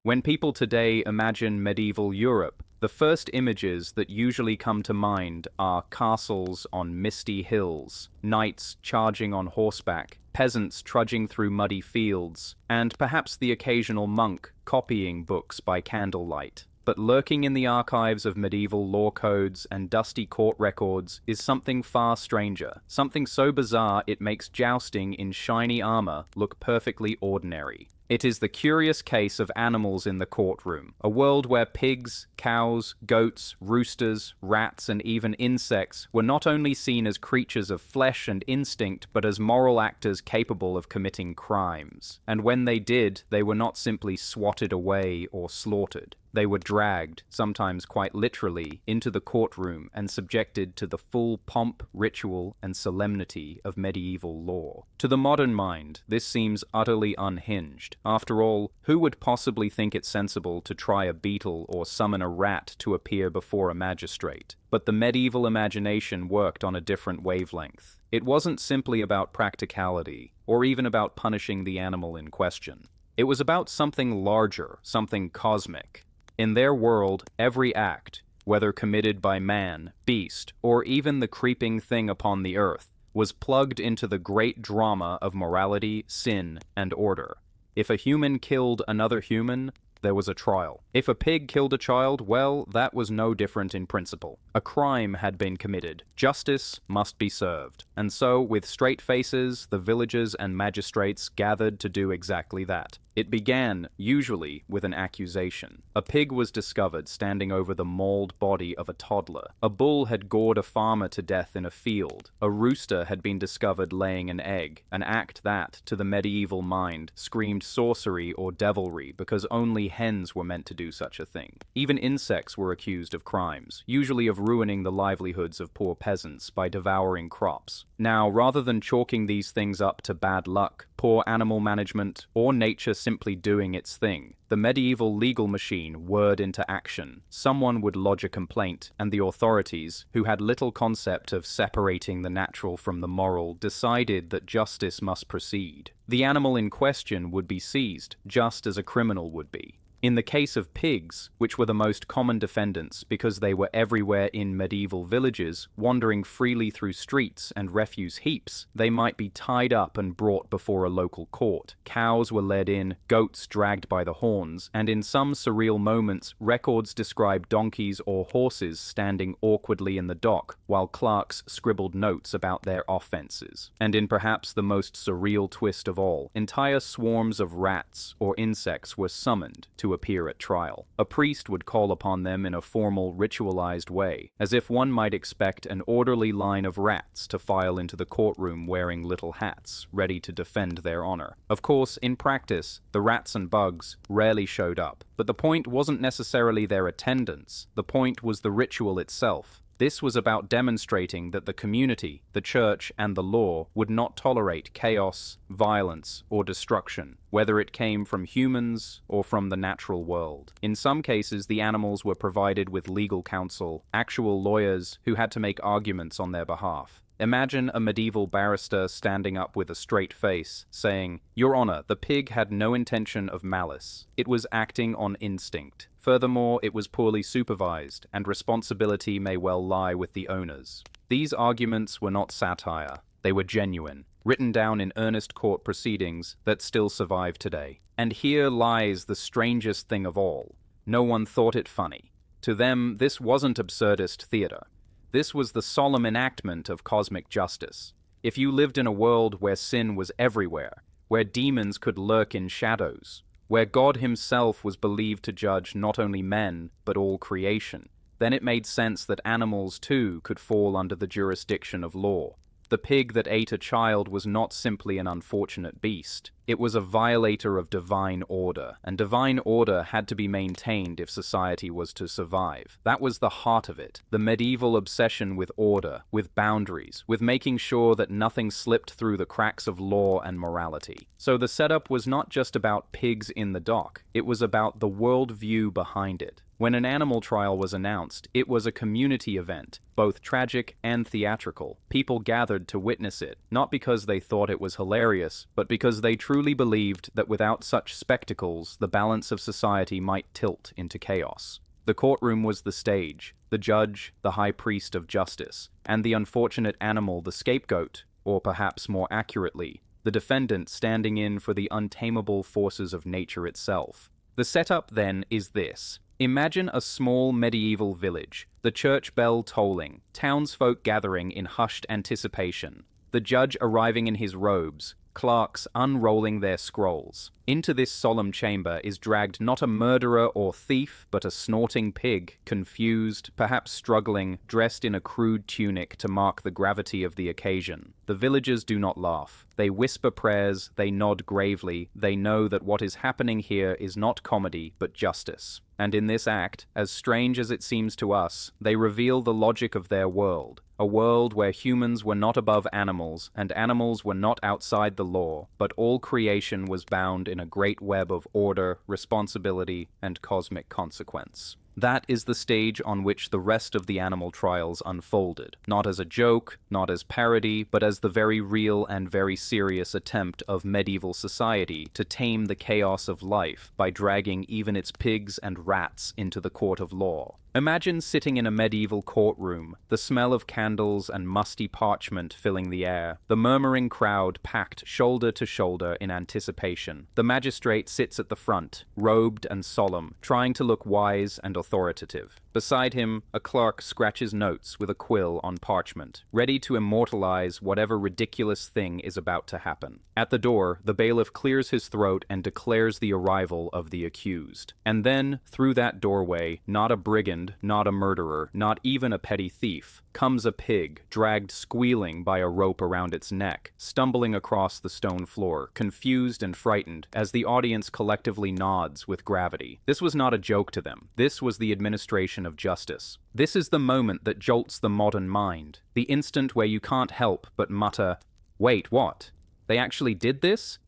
When people today imagine medieval Europe, the first images that usually come to mind are castles on misty hills, knights charging on horseback, peasants trudging through muddy fields, and perhaps the occasional monk copying books by candlelight. But lurking in the archives of medieval law codes and dusty court records is something far stranger, something so bizarre it makes jousting in shiny armor look perfectly ordinary. It is the curious case of animals in the courtroom, a world where pigs, cows, goats, roosters, rats, and even insects were not only seen as creatures of flesh and instinct, but as moral actors capable of committing crimes. And when they did, they were not simply swatted away or slaughtered. They were dragged, sometimes quite literally, into the courtroom and subjected to the full pomp, ritual, and solemnity of medieval law. To the modern mind, this seems utterly unhinged. After all, who would possibly think it sensible to try a beetle or summon a rat to appear before a magistrate? But the medieval imagination worked on a different wavelength. It wasn't simply about practicality, or even about punishing the animal in question. It was about something larger, something cosmic. In their world, every act, whether committed by man, beast, or even the creeping thing upon the earth, was plugged into the great drama of morality, sin, and order. If a human killed another human, there was a trial. If a pig killed a child, well, that was no different in principle. A crime had been committed. Justice must be served. And so, with straight faces, the villagers and magistrates gathered to do exactly that. It began, usually, with an accusation. A pig was discovered standing over the mauled body of a toddler. A bull had gored a farmer to death in a field. A rooster had been discovered laying an egg, an act that, to the medieval mind, screamed sorcery or devilry because only hens were meant to do such a thing. Even insects were accused of crimes, usually of ruining the livelihoods of poor peasants by devouring crops. Now, rather than chalking these things up to bad luck, poor animal management, or nature simply doing its thing, the medieval legal machine whirred into action. Someone would lodge a complaint, and the authorities, who had little concept of separating the natural from the moral, decided that justice must proceed. The animal in question would be seized, just as a criminal would be. In the case of pigs, which were the most common defendants because they were everywhere in medieval villages, wandering freely through streets and refuse heaps, they might be tied up and brought before a local court. Cows were led in, goats dragged by the horns, and in some surreal moments, records describe donkeys or horses standing awkwardly in the dock, while clerks scribbled notes about their offenses. And in perhaps the most surreal twist of all, entire swarms of rats or insects were summoned to appear at trial. A priest would call upon them in a formal, ritualized way, as if one might expect an orderly line of rats to file into the courtroom wearing little hats, ready to defend their honor. Of course, in practice, the rats and bugs rarely showed up, but the point wasn't necessarily their attendance. The point was the ritual itself. This was about demonstrating that the community, the church, and the law would not tolerate chaos, violence, or destruction, whether it came from humans or from the natural world. In some cases, the animals were provided with legal counsel, actual lawyers who had to make arguments on their behalf. Imagine a medieval barrister standing up with a straight face, saying, "Your Honor, the pig had no intention of malice. It was acting on instinct. Furthermore, it was poorly supervised, and responsibility may well lie with the owners." These arguments were not satire. They were genuine, written down in earnest court proceedings that still survive today. And here lies the strangest thing of all. No one thought it funny. To them, this wasn't absurdist theater. This was the solemn enactment of cosmic justice. If you lived in a world where sin was everywhere, where demons could lurk in shadows, where God himself was believed to judge not only men, but all creation, then it made sense that animals too could fall under the jurisdiction of law. The pig that ate a child was not simply an unfortunate beast. It was a violator of divine order, and divine order had to be maintained if society was to survive. That was the heart of it, the medieval obsession with order, with boundaries, with making sure that nothing slipped through the cracks of law and morality. So the setup was not just about pigs in the dock, it was about the worldview behind it. When an animal trial was announced, it was a community event, both tragic and theatrical. People gathered to witness it, not because they thought it was hilarious, but because they truly believed that without such spectacles, the balance of society might tilt into chaos. The courtroom was the stage, the judge, the high priest of justice, and the unfortunate animal the scapegoat, or perhaps more accurately, the defendant standing in for the untamable forces of nature itself. The setup, then, is this. Imagine a small medieval village, the church bell tolling, townsfolk gathering in hushed anticipation, the judge arriving in his robes, clerks unrolling their scrolls. Into this solemn chamber is dragged not a murderer or thief, but a snorting pig, confused, perhaps struggling, dressed in a crude tunic to mark the gravity of the occasion. The villagers do not laugh. They whisper prayers, they nod gravely, they know that what is happening here is not comedy, but justice. And in this act, as strange as it seems to us, they reveal the logic of their world. A world where humans were not above animals, and animals were not outside the law, but all creation was bound in a great web of order, responsibility, and cosmic consequence. That is the stage on which the rest of the animal trials unfolded, not as a joke, not as parody, but as the very real and very serious attempt of medieval society to tame the chaos of life by dragging even its pigs and rats into the court of law. Imagine sitting in a medieval courtroom, the smell of candles and musty parchment filling the air, the murmuring crowd packed shoulder to shoulder in anticipation. The magistrate sits at the front, robed and solemn, trying to look wise and authoritative. Beside him, a clerk scratches notes with a quill on parchment, ready to immortalize whatever ridiculous thing is about to happen. At the door, the bailiff clears his throat and declares the arrival of the accused. And then, through that doorway, not a brigand, not a murderer, not even a petty thief, comes a pig, dragged squealing by a rope around its neck, stumbling across the stone floor, confused and frightened, as the audience collectively nods with gravity. This was not a joke to them. This was the administration of justice. This is the moment that jolts the modern mind, the instant where you can't help but mutter, "Wait, what? They actually did this?"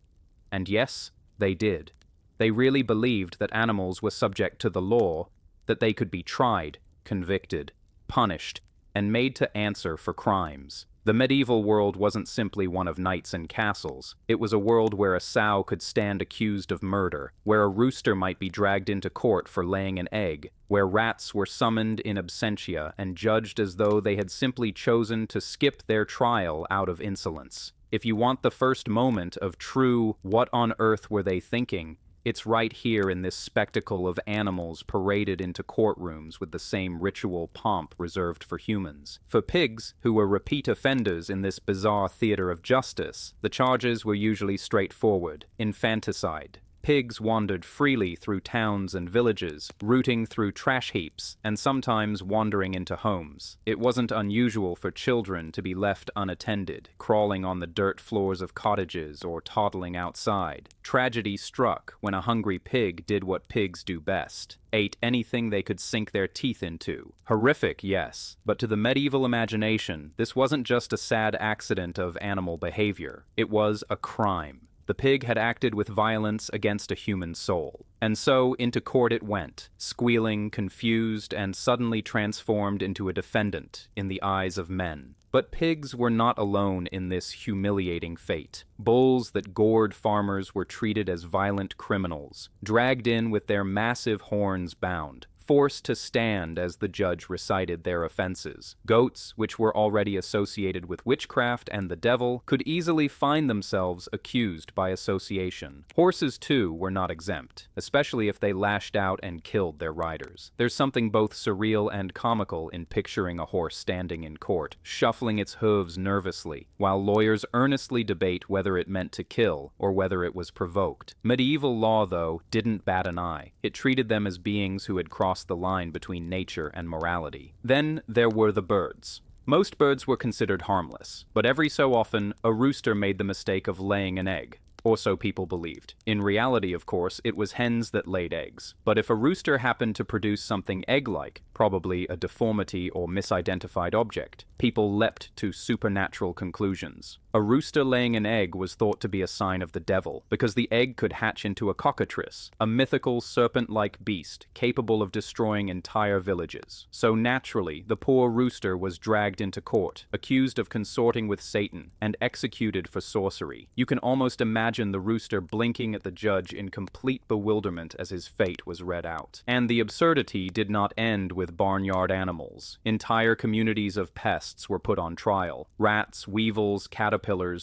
And yes, they did. They really believed that animals were subject to the law, that they could be tried, convicted, punished, and made to answer for crimes. The medieval world wasn't simply one of knights and castles. It was a world where a sow could stand accused of murder, where a rooster might be dragged into court for laying an egg, where rats were summoned in absentia and judged as though they had simply chosen to skip their trial out of insolence. If you want the first moment of true "what on earth were they thinking?" it's right here in this spectacle of animals paraded into courtrooms with the same ritual pomp reserved for humans. For pigs, who were repeat offenders in this bizarre theater of justice, the charges were usually straightforward: infanticide. Pigs wandered freely through towns and villages, rooting through trash heaps, and sometimes wandering into homes. It wasn't unusual for children to be left unattended, crawling on the dirt floors of cottages or toddling outside. Tragedy struck when a hungry pig did what pigs do best: ate anything they could sink their teeth into. Horrific, yes, but to the medieval imagination, this wasn't just a sad accident of animal behavior. It was a crime. The pig had acted with violence against a human soul. And so into court it went, squealing, confused, and suddenly transformed into a defendant in the eyes of men. But pigs were not alone in this humiliating fate. Bulls that gored farmers were treated as violent criminals, dragged in with their massive horns bound, forced to stand as the judge recited their offenses. Goats, which were already associated with witchcraft and the devil, could easily find themselves accused by association. Horses, too, were not exempt, especially if they lashed out and killed their riders. There's something both surreal and comical in picturing a horse standing in court, shuffling its hooves nervously, while lawyers earnestly debate whether it meant to kill or whether it was provoked. Medieval law, though, didn't bat an eye. It treated them as beings who had crossed the line between nature and morality. Then there were the birds. Most birds were considered harmless, but every so often, a rooster made the mistake of laying an egg. Or so people believed. In reality, of course, it was hens that laid eggs. But if a rooster happened to produce something egg-like, probably a deformity or misidentified object, people leapt to supernatural conclusions. A rooster laying an egg was thought to be a sign of the devil, because the egg could hatch into a cockatrice, a mythical serpent-like beast capable of destroying entire villages. So naturally, the poor rooster was dragged into court, accused of consorting with Satan, and executed for sorcery. You can almost imagine the rooster blinking at the judge in complete bewilderment as his fate was read out. And the absurdity did not end with barnyard animals. Entire communities of pests were put on trial. Rats, weevils, caterpillars,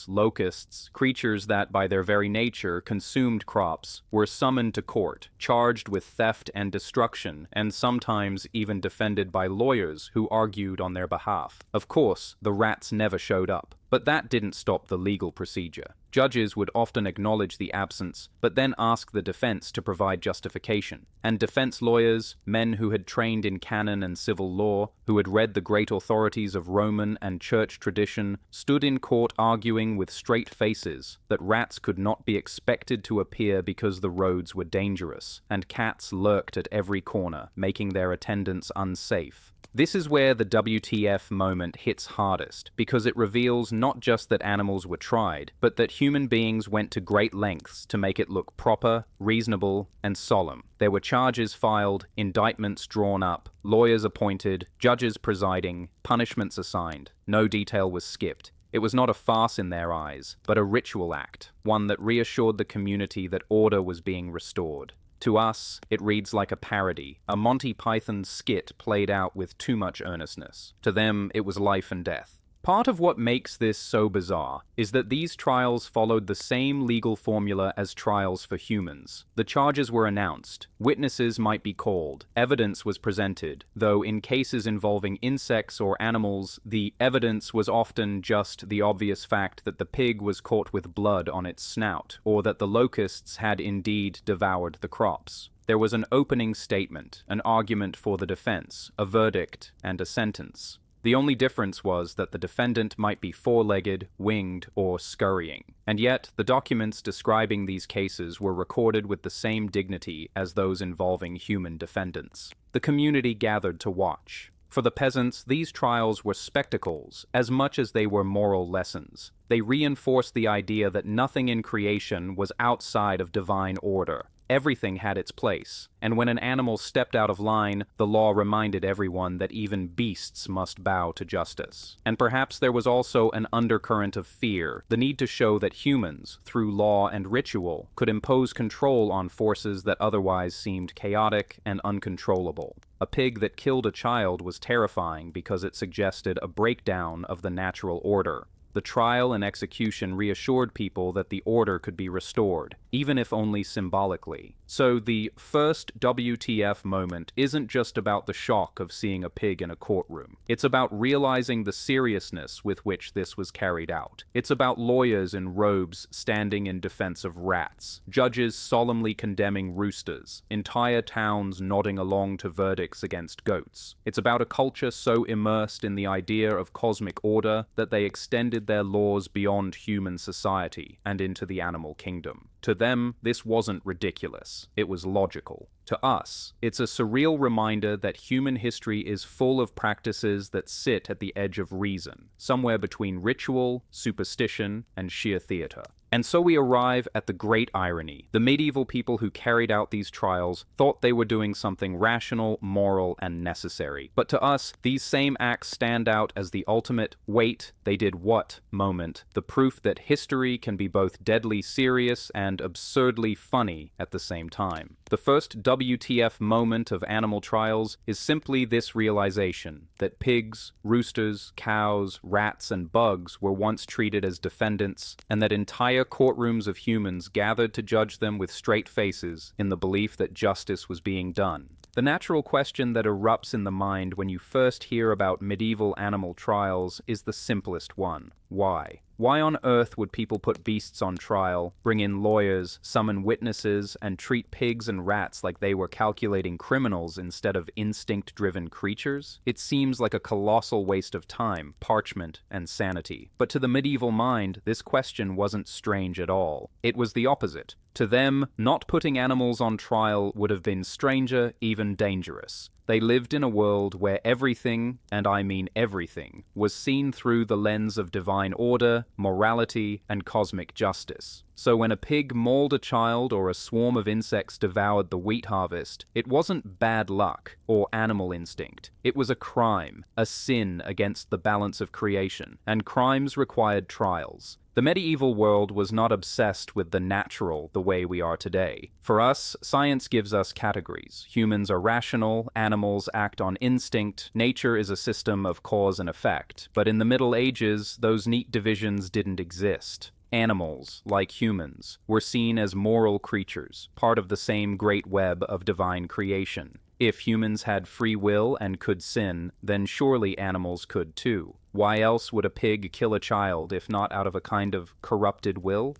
locusts, creatures that by their very nature consumed crops, were summoned to court, charged with theft and destruction, and sometimes even defended by lawyers who argued on their behalf. Of course, the rats never showed up. But that didn't stop the legal procedure. Judges would often acknowledge the absence, but then ask the defense to provide justification. And defense lawyers, men who had trained in canon and civil law, who had read the great authorities of Roman and church tradition, stood in court arguing with straight faces that rats could not be expected to appear because the roads were dangerous, and cats lurked at every corner, making their attendance unsafe. This is where the WTF moment hits hardest, because it reveals not just that animals were tried, but that human beings went to great lengths to make it look proper, reasonable, and solemn. There were charges filed, indictments drawn up, lawyers appointed, judges presiding, punishments assigned. No detail was skipped. It was not a farce in their eyes, but a ritual act, one that reassured the community that order was being restored. To us, it reads like a parody, a Monty Python skit played out with too much earnestness. To them, it was life and death. Part of what makes this so bizarre is that these trials followed the same legal formula as trials for humans. The charges were announced, witnesses might be called, evidence was presented, though in cases involving insects or animals, the evidence was often just the obvious fact that the pig was caught with blood on its snout, or that the locusts had indeed devoured the crops. There was an opening statement, an argument for the defense, a verdict, and a sentence. The only difference was that the defendant might be four-legged, winged, or scurrying. And yet, the documents describing these cases were recorded with the same dignity as those involving human defendants. The community gathered to watch. For the peasants, these trials were spectacles as much as they were moral lessons. They reinforced the idea that nothing in creation was outside of divine order. Everything had its place, and when an animal stepped out of line, the law reminded everyone that even beasts must bow to justice. And perhaps there was also an undercurrent of fear, the need to show that humans, through law and ritual, could impose control on forces that otherwise seemed chaotic and uncontrollable. A pig that killed a child was terrifying because it suggested a breakdown of the natural order. The trial and execution reassured people that the order could be restored, even if only symbolically. So the first WTF moment isn't just about the shock of seeing a pig in a courtroom. It's about realizing the seriousness with which this was carried out. It's about lawyers in robes standing in defense of rats, judges solemnly condemning roosters, entire towns nodding along to verdicts against goats. It's about a culture so immersed in the idea of cosmic order that they extended their laws beyond human society and into the animal kingdom. To them, this wasn't ridiculous. It was logical. To us, it's a surreal reminder that human history is full of practices that sit at the edge of reason, somewhere between ritual, superstition, and sheer theater. And so we arrive at the great irony. The medieval people who carried out these trials thought they were doing something rational, moral, and necessary. But to us, these same acts stand out as the ultimate "wait, they did what" moment, the proof that history can be both deadly serious and absurdly funny at the same time. The first WTF moment of animal trials is simply this realization that pigs, roosters, cows, rats, and bugs were once treated as defendants, and that entire courtrooms of humans gathered to judge them with straight faces in the belief that justice was being done. The natural question that erupts in the mind when you first hear about medieval animal trials is the simplest one. Why? Why on earth would people put beasts on trial, bring in lawyers, summon witnesses, and treat pigs and rats like they were calculating criminals instead of instinct-driven creatures? It seems like a colossal waste of time, parchment, and sanity. But to the medieval mind, this question wasn't strange at all. It was the opposite. To them, not putting animals on trial would have been stranger, even dangerous. They lived in a world where everything, and I mean everything, was seen through the lens of divine divine order, morality, and cosmic justice. So when a pig mauled a child or a swarm of insects devoured the wheat harvest, it wasn't bad luck or animal instinct. It was a crime, a sin against the balance of creation, and crimes required trials. The medieval world was not obsessed with the natural the way we are today. For us, science gives us categories. Humans are rational, animals act on instinct, nature is a system of cause and effect. But in the Middle Ages, those neat divisions didn't exist. Animals, like humans, were seen as moral creatures, part of the same great web of divine creation. If humans had free will and could sin, then surely animals could too. Why else would a pig kill a child if not out of a kind of corrupted will?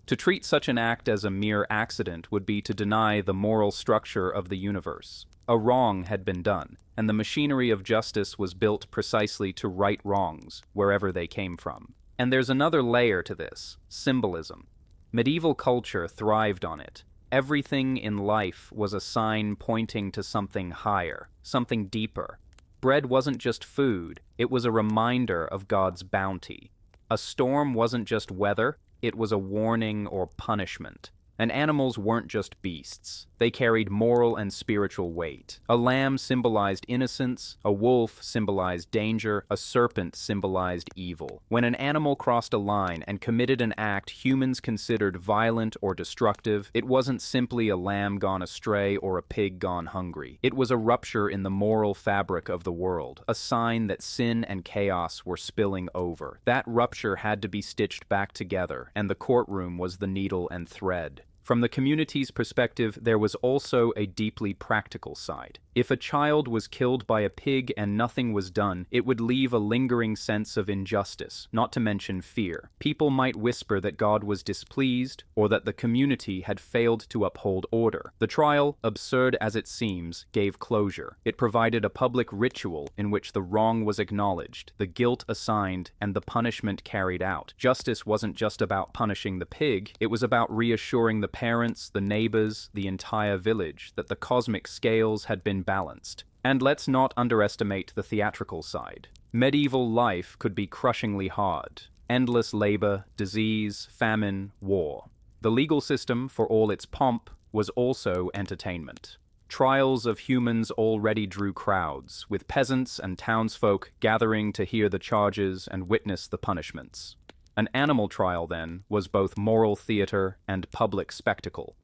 To treat such an act as a mere accident would be to deny the moral structure of the universe. A wrong had been done, and the machinery of justice was built precisely to right wrongs, wherever they came from. And there's another layer to this: symbolism. Medieval culture thrived on it. Everything in life was a sign pointing to something higher, something deeper. Bread wasn't just food, it was a reminder of God's bounty. A storm wasn't just weather, it was a warning or punishment. And animals weren't just beasts. They carried moral and spiritual weight. A lamb symbolized innocence, a wolf symbolized danger, a serpent symbolized evil. When an animal crossed a line and committed an act humans considered violent or destructive, it wasn't simply a lamb gone astray or a pig gone hungry. It was a rupture in the moral fabric of the world, a sign that sin and chaos were spilling over. That rupture had to be stitched back together, and the courtroom was the needle and thread. From the community's perspective, there was also a deeply practical side. If a child was killed by a pig and nothing was done, it would leave a lingering sense of injustice, not to mention fear. People might whisper that God was displeased, or that the community had failed to uphold order. The trial, absurd as it seems, gave closure. It provided a public ritual in which the wrong was acknowledged, the guilt assigned, and the punishment carried out. Justice wasn't just about punishing the pig, it was about reassuring the parents, the neighbors, the entire village that the cosmic scales had been balanced. And let's not underestimate the theatrical side. Medieval life could be crushingly hard. Endless labor, disease, famine, war. The legal system, for all its pomp, was also entertainment. Trials of humans already drew crowds, with peasants and townsfolk gathering to hear the charges and witness the punishments. An animal trial, then, was both moral theater and public spectacle.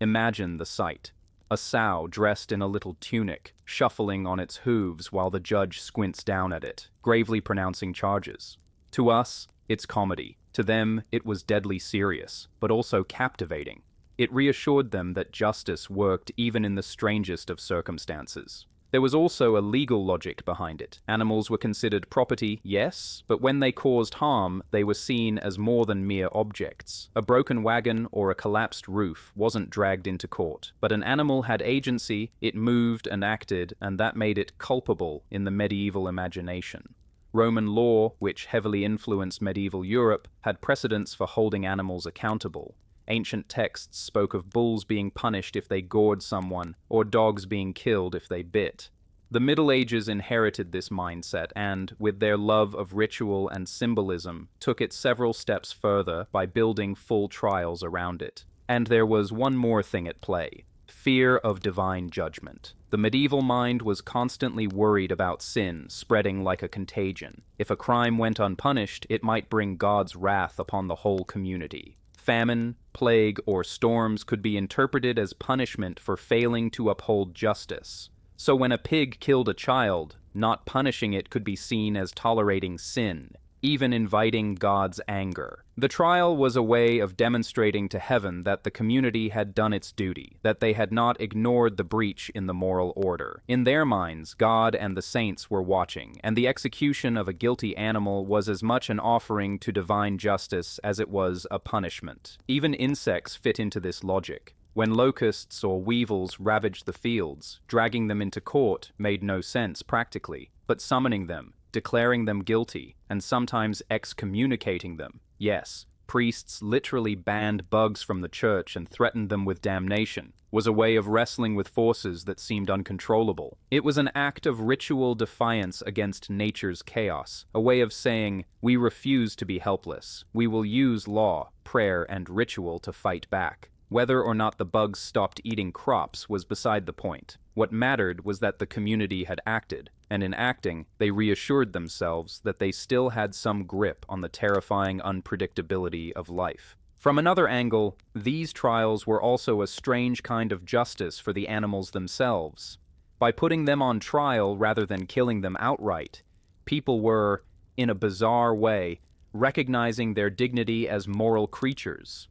Imagine the sight. A sow dressed in a little tunic, shuffling on its hooves while the judge squints down at it, gravely pronouncing charges. To us, it's comedy. To them, it was deadly serious, but also captivating. It reassured them that justice worked even in the strangest of circumstances. There was also a legal logic behind it. Animals were considered property, yes, but when they caused harm, they were seen as more than mere objects. A broken wagon or a collapsed roof wasn't dragged into court, but an animal had agency, it moved and acted, and that made it culpable in the medieval imagination. Roman law, which heavily influenced medieval Europe, had precedents for holding animals accountable. Ancient texts spoke of bulls being punished if they gored someone, or dogs being killed if they bit. The Middle Ages inherited this mindset and, with their love of ritual and symbolism, took it several steps further by building full trials around it. And there was one more thing at play: fear of divine judgment. The medieval mind was constantly worried about sin spreading like a contagion. If a crime went unpunished, it might bring God's wrath upon the whole community. Famine, plague, or storms could be interpreted as punishment for failing to uphold justice. So when a pig killed a child, not punishing it could be seen as tolerating sin, even inviting God's anger. The trial was a way of demonstrating to heaven that the community had done its duty, that they had not ignored the breach in the moral order. In their minds, God and the saints were watching, and the execution of a guilty animal was as much an offering to divine justice as it was a punishment. Even insects fit into this logic. When locusts or weevils ravaged the fields, dragging them into court made no sense practically, but summoning them, declaring them guilty, and sometimes excommunicating them, yes, Priests literally banned bugs from the church and threatened them with damnation, was a way of wrestling with forces that seemed uncontrollable. It was an act of ritual defiance against nature's chaos, a way of saying, we refuse to be helpless. We will use law, prayer, and ritual to fight back. Whether or not the bugs stopped eating crops was beside the point. What mattered was that the community had acted, and in acting, they reassured themselves that they still had some grip on the terrifying unpredictability of life. From another angle, these trials were also a strange kind of justice for the animals themselves. By putting them on trial rather than killing them outright, people were, in a bizarre way, recognizing their dignity as moral creatures.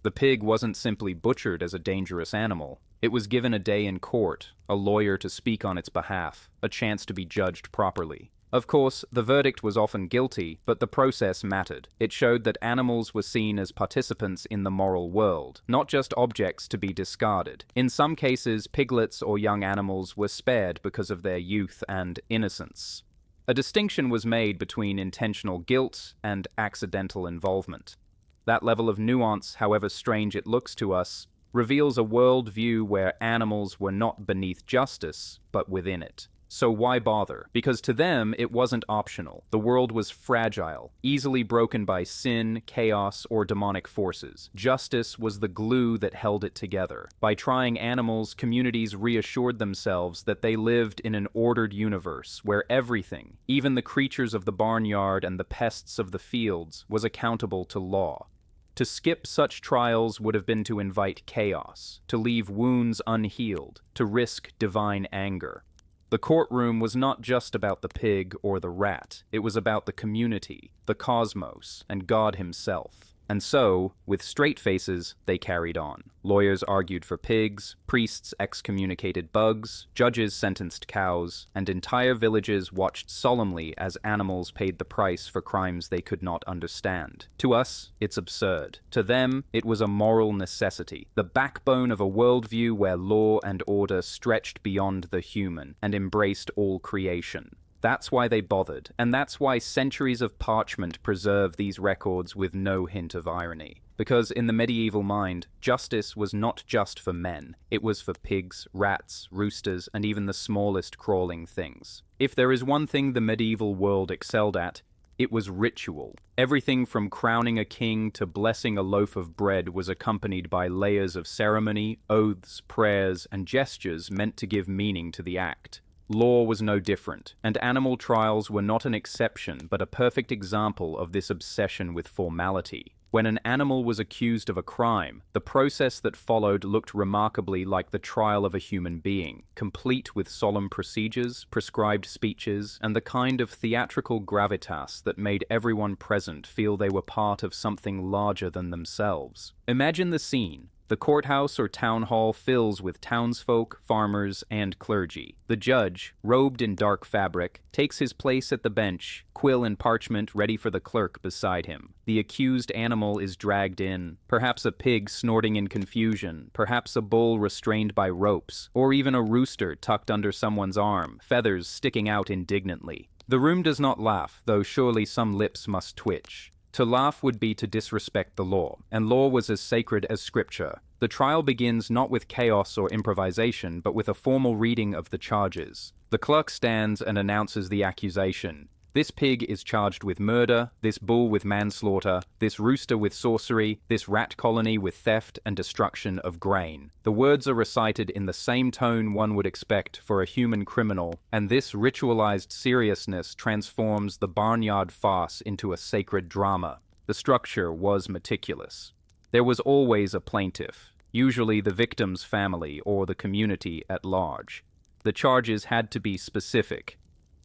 The pig wasn't simply butchered as a dangerous animal. It was given a day in court, a lawyer to speak on its behalf, a chance to be judged properly. Of course, the verdict was often guilty, but the process mattered. It showed that animals were seen as participants in the moral world, not just objects to be discarded. In some cases, piglets or young animals were spared because of their youth and innocence. A distinction was made between intentional guilt and accidental involvement. That level of nuance, however strange it looks to us, reveals a worldview where animals were not beneath justice, but within it. So why bother? Because to them, it wasn't optional. The world was fragile, easily broken by sin, chaos, or demonic forces. Justice was the glue that held it together. By trying animals, communities reassured themselves that they lived in an ordered universe where everything, even the creatures of the barnyard and the pests of the fields, was accountable to law. To skip such trials would have been to invite chaos, to leave wounds unhealed, to risk divine anger. The courtroom was not just about the pig or the rat. It was about the community, the cosmos, and God himself. And so, with straight faces, they carried on. Lawyers argued for pigs, priests excommunicated bugs, judges sentenced cows, and entire villages watched solemnly as animals paid the price for crimes they could not understand. To us, it's absurd. To them, it was a moral necessity, the backbone of a worldview where law and order stretched beyond the human and embraced all creation. That's why they bothered, and that's why centuries of parchment preserve these records with no hint of irony. Because in the medieval mind, justice was not just for men. It was for pigs, rats, roosters, and even the smallest crawling things. If there is one thing the medieval world excelled at, it was ritual. Everything from crowning a king to blessing a loaf of bread was accompanied by layers of ceremony, oaths, prayers, and gestures meant to give meaning to the act. Law was no different, and animal trials were not an exception but a perfect example of this obsession with formality. When an animal was accused of a crime, the process that followed looked remarkably like the trial of a human being, complete with solemn procedures, prescribed speeches, and the kind of theatrical gravitas that made everyone present feel they were part of something larger than themselves. Imagine the scene. The courthouse or town hall fills with townsfolk, farmers, and clergy. The judge, robed in dark fabric, takes his place at the bench, quill and parchment ready for the clerk beside him. The accused animal is dragged in, perhaps a pig snorting in confusion, perhaps a bull restrained by ropes, or even a rooster tucked under someone's arm, feathers sticking out indignantly. The room does not laugh, though surely some lips must twitch. To laugh would be to disrespect the law, and law was as sacred as scripture. The trial begins not with chaos or improvisation, but with a formal reading of the charges. The clerk stands and announces the accusation. This pig is charged with murder, this bull with manslaughter, this rooster with sorcery, this rat colony with theft and destruction of grain. The words are recited in the same tone one would expect for a human criminal, and this ritualized seriousness transforms the barnyard farce into a sacred drama. The structure was meticulous. There was always a plaintiff, usually the victim's family or the community at large. The charges had to be specific.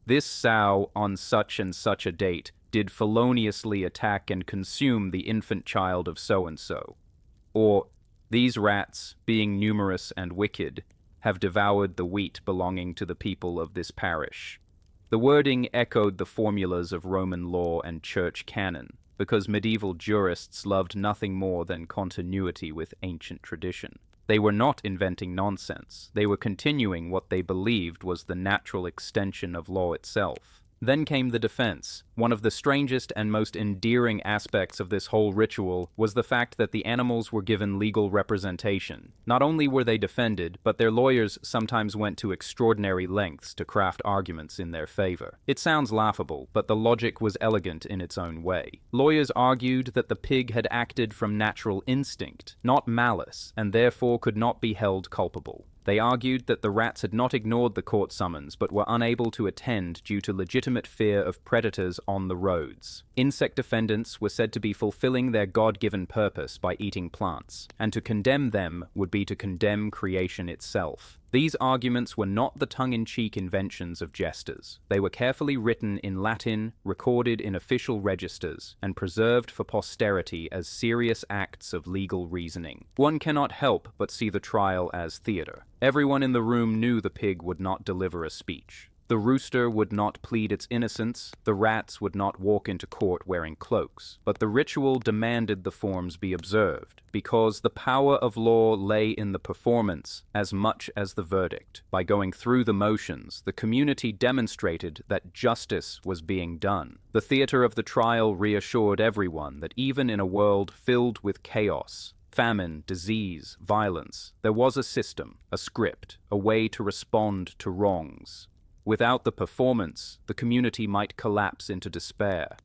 This sow, on such and such a date, did feloniously attack and consume the infant child of so-and-so. Or, these rats, being numerous and wicked, have devoured the wheat belonging to the people of this parish. The wording echoed the formulas of Roman law and church canon, because medieval jurists loved nothing more than continuity with ancient tradition. They were not inventing nonsense. They were continuing what they believed was the natural extension of law itself. Then came the defense. One of the strangest and most endearing aspects of this whole ritual was the fact that the animals were given legal representation. Not only were they defended, but their lawyers sometimes went to extraordinary lengths to craft arguments in their favor. It sounds laughable, but the logic was elegant in its own way. Lawyers argued that the pig had acted from natural instinct, not malice, and therefore could not be held culpable. They argued that the rats had not ignored the court summons but were unable to attend due to legitimate fear of predators on the roads. Insect defendants were said to be fulfilling their God-given purpose by eating plants, and to condemn them would be to condemn creation itself. These arguments were not the tongue-in-cheek inventions of jesters. They were carefully written in Latin, recorded in official registers, and preserved for posterity as serious acts of legal reasoning. One cannot help but see the trial as theater. Everyone in the room knew the pig would not deliver a speech. The rooster would not plead its innocence, the rats would not walk into court wearing cloaks, but the ritual demanded the forms be observed, because the power of law lay in the performance as much as the verdict. By going through the motions, the community demonstrated that justice was being done. The theater of the trial reassured everyone that even in a world filled with chaos, famine, disease, violence, there was a system, a script, a way to respond to wrongs. Without the performance, the community might collapse into despair.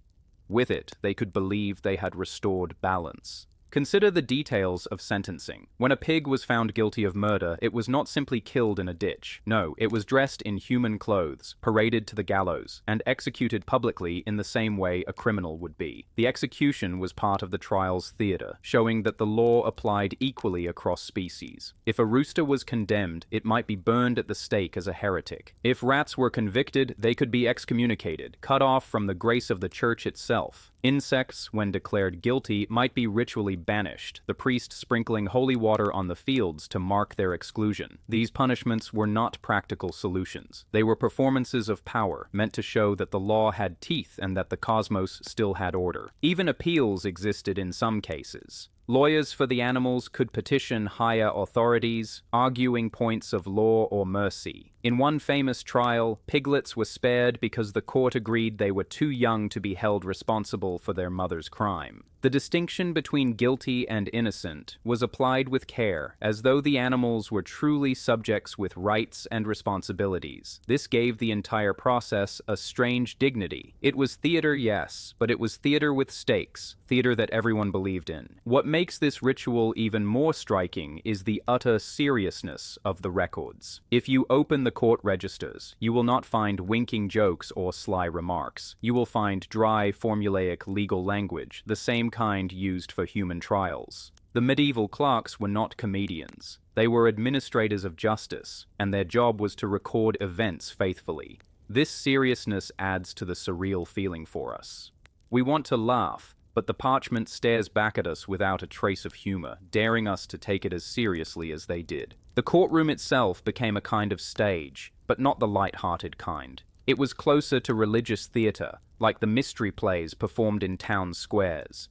With it, they could believe they had restored balance. Consider the details of sentencing. When a pig was found guilty of murder, it was not simply killed in a ditch. No, it was dressed in human clothes, paraded to the gallows, and executed publicly in the same way a criminal would be. The execution was part of the trial's theater, showing that the law applied equally across species. If a rooster was condemned, it might be burned at the stake as a heretic. If rats were convicted, they could be excommunicated, cut off from the grace of the church itself. Insects, when declared guilty, might be ritually banished, the priest sprinkling holy water on the fields to mark their exclusion. These punishments were not practical solutions. They were performances of power, meant to show that the law had teeth and that the cosmos still had order. Even appeals existed in some cases. Lawyers for the animals could petition higher authorities, arguing points of law or mercy. In one famous trial, piglets were spared because the court agreed they were too young to be held responsible for their mother's crime. The distinction between guilty and innocent was applied with care, as though the animals were truly subjects with rights and responsibilities. This gave the entire process a strange dignity. It was theater, yes, but it was theater with stakes, theater that everyone believed in. What makes this ritual even more striking is the utter seriousness of the records. If you open the court registers, you will not find winking jokes or sly remarks. You will find dry, formulaic legal language, the same kind used for human trials. The medieval clerks were not comedians. They were administrators of justice, and their job was to record events faithfully. This seriousness adds to the surreal feeling for us. We want to laugh, but the parchment stares back at us without a trace of humor, daring us to take it as seriously as they did. The courtroom itself became a kind of stage, but not the light-hearted kind. It was closer to religious theater, like the mystery plays performed in town squares.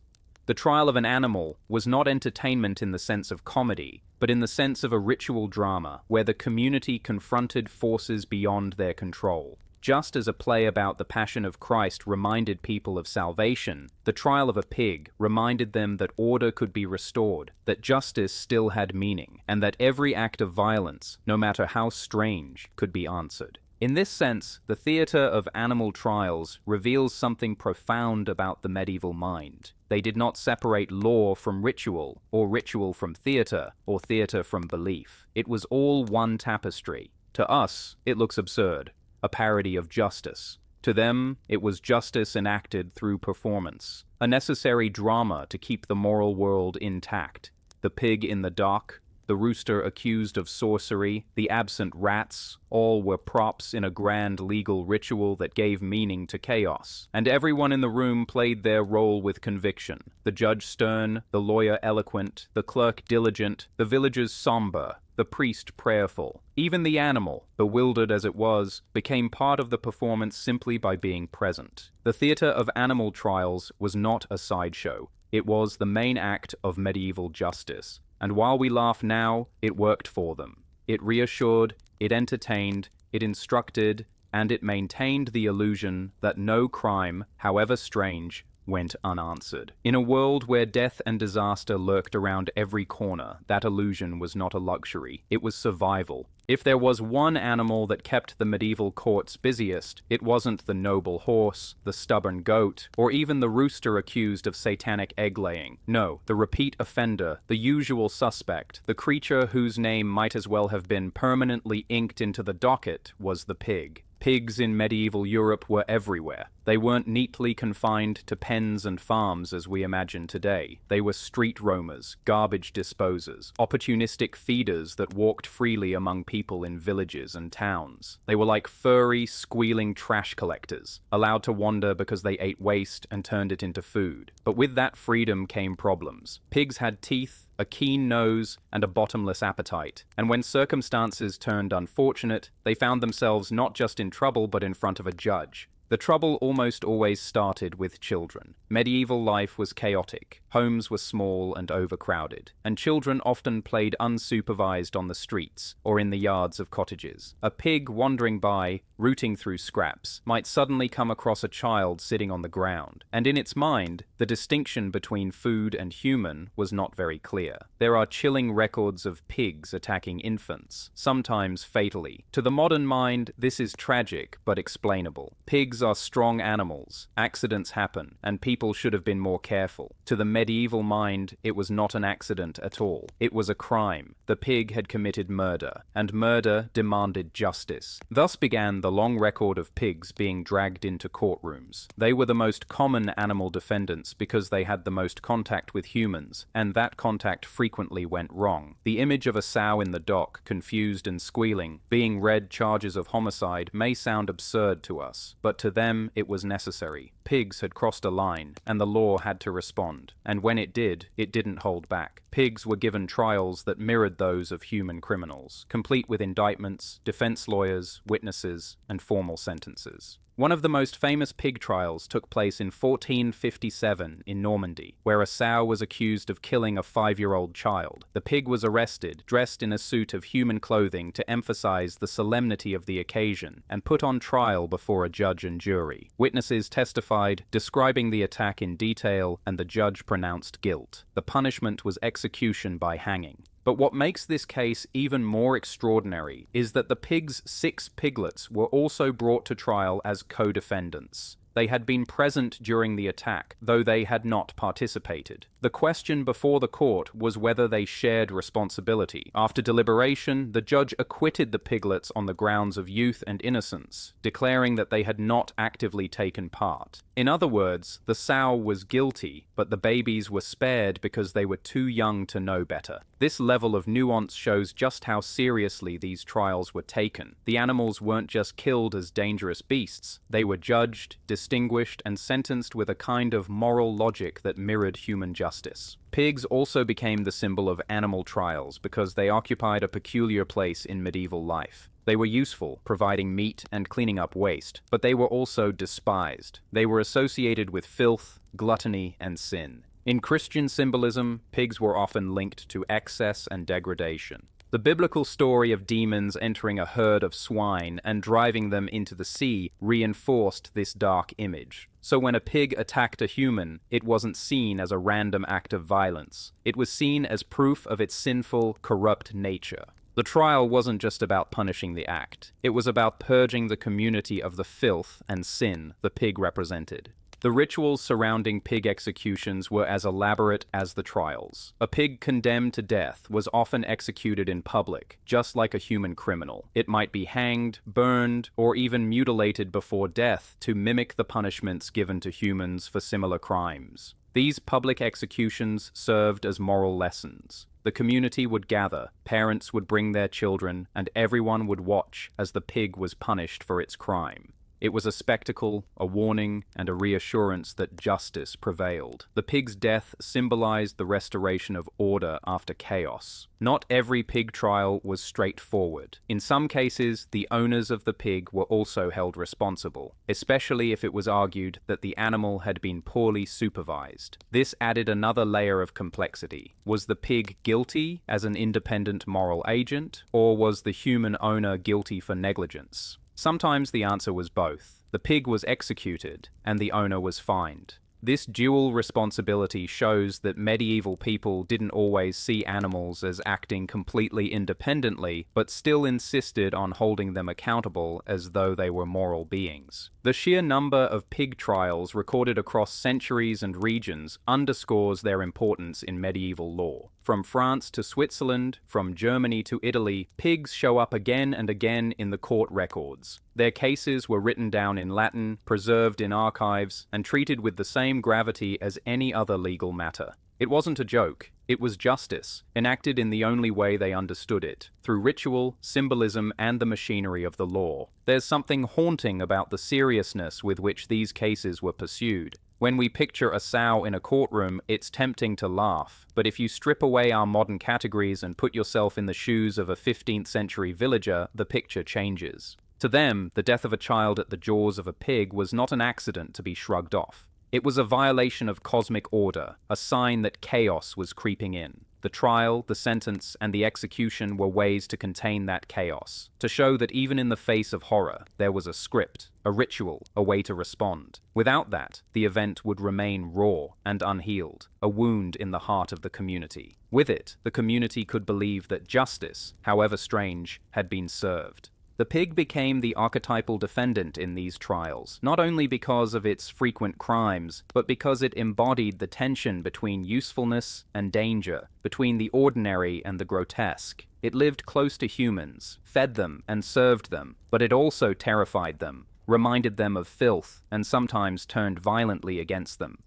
The trial of an animal was not entertainment in the sense of comedy, but in the sense of a ritual drama, where the community confronted forces beyond their control. Just as a play about the Passion of Christ reminded people of salvation, the trial of a pig reminded them that order could be restored, that justice still had meaning, and that every act of violence, no matter how strange, could be answered. In this sense, the theater of animal trials reveals something profound about the medieval mind. They did not separate law from ritual, or ritual from theater, or theater from belief. It was all one tapestry. To us, it looks absurd, a parody of justice. To them, it was justice enacted through performance, a necessary drama to keep the moral world intact. The pig in the dock, the rooster accused of sorcery, the absent rats, all were props in a grand legal ritual that gave meaning to chaos. And everyone in the room played their role with conviction. The judge stern, the lawyer eloquent, the clerk diligent, the villagers somber, the priest prayerful. Even the animal, bewildered as it was, became part of the performance simply by being present. The theater of animal trials was not a sideshow. It was the main act of medieval justice. And while we laugh now, it worked for them. It reassured, it entertained, it instructed, and it maintained the illusion that no crime, however strange, went unanswered. In a world where death and disaster lurked around every corner, that illusion was not a luxury, it was survival. If there was one animal that kept the medieval courts busiest, it wasn't the noble horse, the stubborn goat, or even the rooster accused of satanic egg-laying. No, the repeat offender, the usual suspect, the creature whose name might as well have been permanently inked into the docket, was the pig. Pigs in medieval Europe were everywhere. They weren't neatly confined to pens and farms as we imagine today. They were street roamers, garbage disposers, opportunistic feeders that walked freely among people in villages and towns. They were like furry, squealing trash collectors, allowed to wander because they ate waste and turned it into food. But with that freedom came problems. Pigs had teeth, a keen nose, and a bottomless appetite. And when circumstances turned unfortunate, they found themselves not just in trouble but in front of a judge. The trouble almost always started with children. Medieval life was chaotic, homes were small and overcrowded, and children often played unsupervised on the streets or in the yards of cottages. A pig wandering by, rooting through scraps, might suddenly come across a child sitting on the ground, and in its mind, the distinction between food and human was not very clear. There are chilling records of pigs attacking infants, sometimes fatally. To the modern mind, this is tragic but explainable. Pigs are strong animals, accidents happen, and people should have been more careful. To the medieval mind, it was not an accident at all. It was a crime. The pig had committed murder, and murder demanded justice. Thus began the long record of pigs being dragged into courtrooms. They were the most common animal defendants because they had the most contact with humans, and that contact frequently went wrong. The image of a sow in the dock, confused and squealing, being read charges of homicide may sound absurd to us, but to them it was necessary. Pigs had crossed a line, and the law had to respond. And when it didn't hold back. Pigs were given trials that mirrored those of human criminals, complete with indictments, defense lawyers, witnesses, and formal sentences. One of the most famous pig trials took place in 1457 in Normandy, where a sow was accused of killing a 5-year-old child. The pig was arrested, dressed in a suit of human clothing to emphasize the solemnity of the occasion, and put on trial before a judge and jury. Witnesses testified, describing the attack in detail, and the judge pronounced guilt. The punishment was execution by hanging. But what makes this case even more extraordinary is that the pig's 6 piglets were also brought to trial as co-defendants. They had been present during the attack, though they had not participated. The question before the court was whether they shared responsibility. After deliberation, the judge acquitted the piglets on the grounds of youth and innocence, declaring that they had not actively taken part. In other words, the sow was guilty, but the babies were spared because they were too young to know better. This level of nuance shows just how seriously these trials were taken. The animals weren't just killed as dangerous beasts, they were judged, distinguished, and sentenced with a kind of moral logic that mirrored human justice. Pigs also became the symbol of animal trials because they occupied a peculiar place in medieval life. They were useful, providing meat and cleaning up waste, but they were also despised. They were associated with filth, gluttony, and sin. In Christian symbolism, pigs were often linked to excess and degradation. The biblical story of demons entering a herd of swine and driving them into the sea reinforced this dark image. So when a pig attacked a human, it wasn't seen as a random act of violence. It was seen as proof of its sinful, corrupt nature. The trial wasn't just about punishing the act. It was about purging the community of the filth and sin the pig represented. The rituals surrounding pig executions were as elaborate as the trials. A pig condemned to death was often executed in public, just like a human criminal. It might be hanged, burned, or even mutilated before death to mimic the punishments given to humans for similar crimes. These public executions served as moral lessons. The community would gather, parents would bring their children, and everyone would watch as the pig was punished for its crime. It was a spectacle, a warning, and a reassurance that justice prevailed. The pig's death symbolized the restoration of order after chaos. Not every pig trial was straightforward. In some cases, the owners of the pig were also held responsible, especially if it was argued that the animal had been poorly supervised. This added another layer of complexity. Was the pig guilty as an independent moral agent, or was the human owner guilty for negligence? Sometimes the answer was both. The pig was executed, and the owner was fined. This dual responsibility shows that medieval people didn't always see animals as acting completely independently, but still insisted on holding them accountable as though they were moral beings. The sheer number of pig trials recorded across centuries and regions underscores their importance in medieval law. From France to Switzerland, from Germany to Italy, pigs show up again and again in the court records. Their cases were written down in Latin, preserved in archives, and treated with the same gravity as any other legal matter. It wasn't a joke. It was justice, enacted in the only way they understood it, through ritual, symbolism, and the machinery of the law. There's something haunting about the seriousness with which these cases were pursued. When we picture a sow in a courtroom, it's tempting to laugh, but if you strip away our modern categories and put yourself in the shoes of a 15th century villager, the picture changes. To them, the death of a child at the jaws of a pig was not an accident to be shrugged off. It was a violation of cosmic order, a sign that chaos was creeping in. The trial, the sentence, and the execution were ways to contain that chaos, to show that even in the face of horror, there was a script, a ritual, a way to respond. Without that, the event would remain raw and unhealed, a wound in the heart of the community. With it, the community could believe that justice, however strange, had been served. The pig became the archetypal defendant in these trials, not only because of its frequent crimes, but because it embodied the tension between usefulness and danger, between the ordinary and the grotesque. It lived close to humans, fed them and served them, but it also terrified them, reminded them of filth, and sometimes turned violently against them.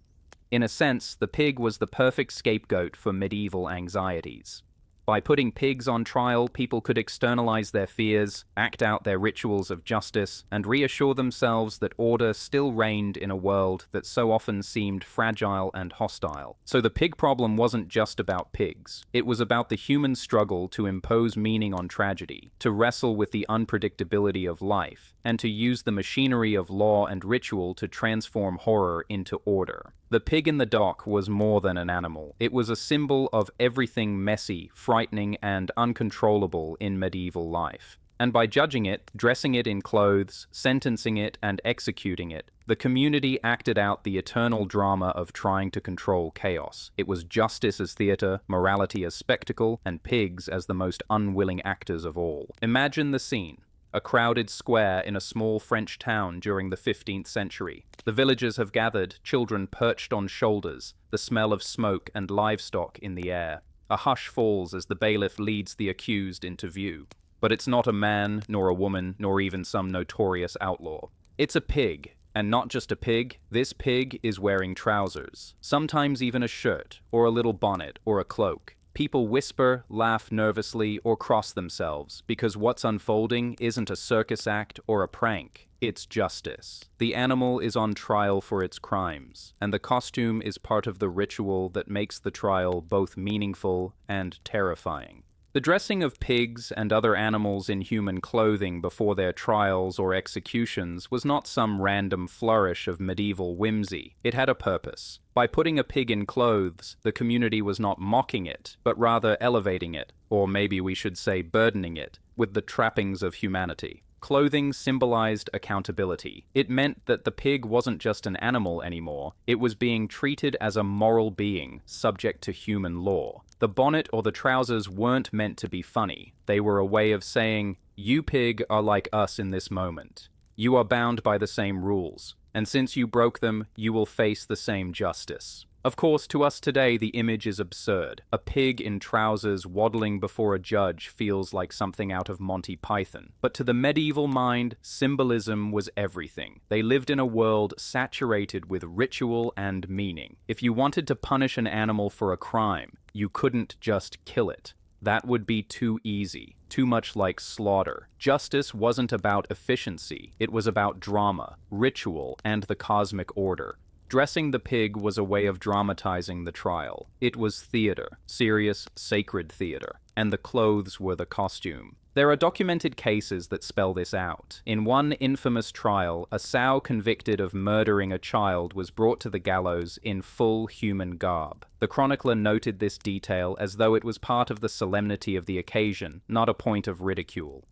In a sense, the pig was the perfect scapegoat for medieval anxieties. By putting pigs on trial, people could externalize their fears, act out their rituals of justice, and reassure themselves that order still reigned in a world that so often seemed fragile and hostile. So the pig problem wasn't just about pigs. It was about the human struggle to impose meaning on tragedy, to wrestle with the unpredictability of life, and to use the machinery of law and ritual to transform horror into order. The pig in the dock was more than an animal. It was a symbol of everything messy, frightening, and uncontrollable in medieval life. And by judging it, dressing it in clothes, sentencing it, and executing it, the community acted out the eternal drama of trying to control chaos. It was justice as theater, morality as spectacle, and pigs as the most unwilling actors of all. Imagine the scene. A crowded square in a small French town during the 15th century. The villagers have gathered, children perched on shoulders, the smell of smoke and livestock in the air. A hush falls as the bailiff leads the accused into view. But it's not a man, nor a woman, nor even some notorious outlaw. It's a pig. And not just a pig, this pig is wearing trousers, sometimes even a shirt, or a little bonnet, or a cloak. People whisper, laugh nervously, or cross themselves, because what's unfolding isn't a circus act or a prank. It's justice. The animal is on trial for its crimes, and the costume is part of the ritual that makes the trial both meaningful and terrifying. The dressing of pigs and other animals in human clothing before their trials or executions was not some random flourish of medieval whimsy. It had a purpose. By putting a pig in clothes, the community was not mocking it, but rather elevating it, or maybe we should say burdening it, with the trappings of humanity. Clothing symbolized accountability. It meant that the pig wasn't just an animal anymore, it was being treated as a moral being, subject to human law. The bonnet or the trousers weren't meant to be funny. They were a way of saying, you pig are like us in this moment. You are bound by the same rules, and since you broke them, you will face the same justice. Of course, to us today, the image is absurd. A pig in trousers waddling before a judge feels like something out of Monty Python. But to the medieval mind, symbolism was everything. They lived in a world saturated with ritual and meaning. If you wanted to punish an animal for a crime, you couldn't just kill it. That would be too easy, too much like slaughter. Justice wasn't about efficiency. It was about drama, ritual, and the cosmic order. Dressing the pig was a way of dramatizing the trial. It was theater, serious, sacred theater, and the clothes were the costume. There are documented cases that spell this out. In one infamous trial, a sow convicted of murdering a child was brought to the gallows in full human garb. The chronicler noted this detail as though it was part of the solemnity of the occasion, not a point of ridicule.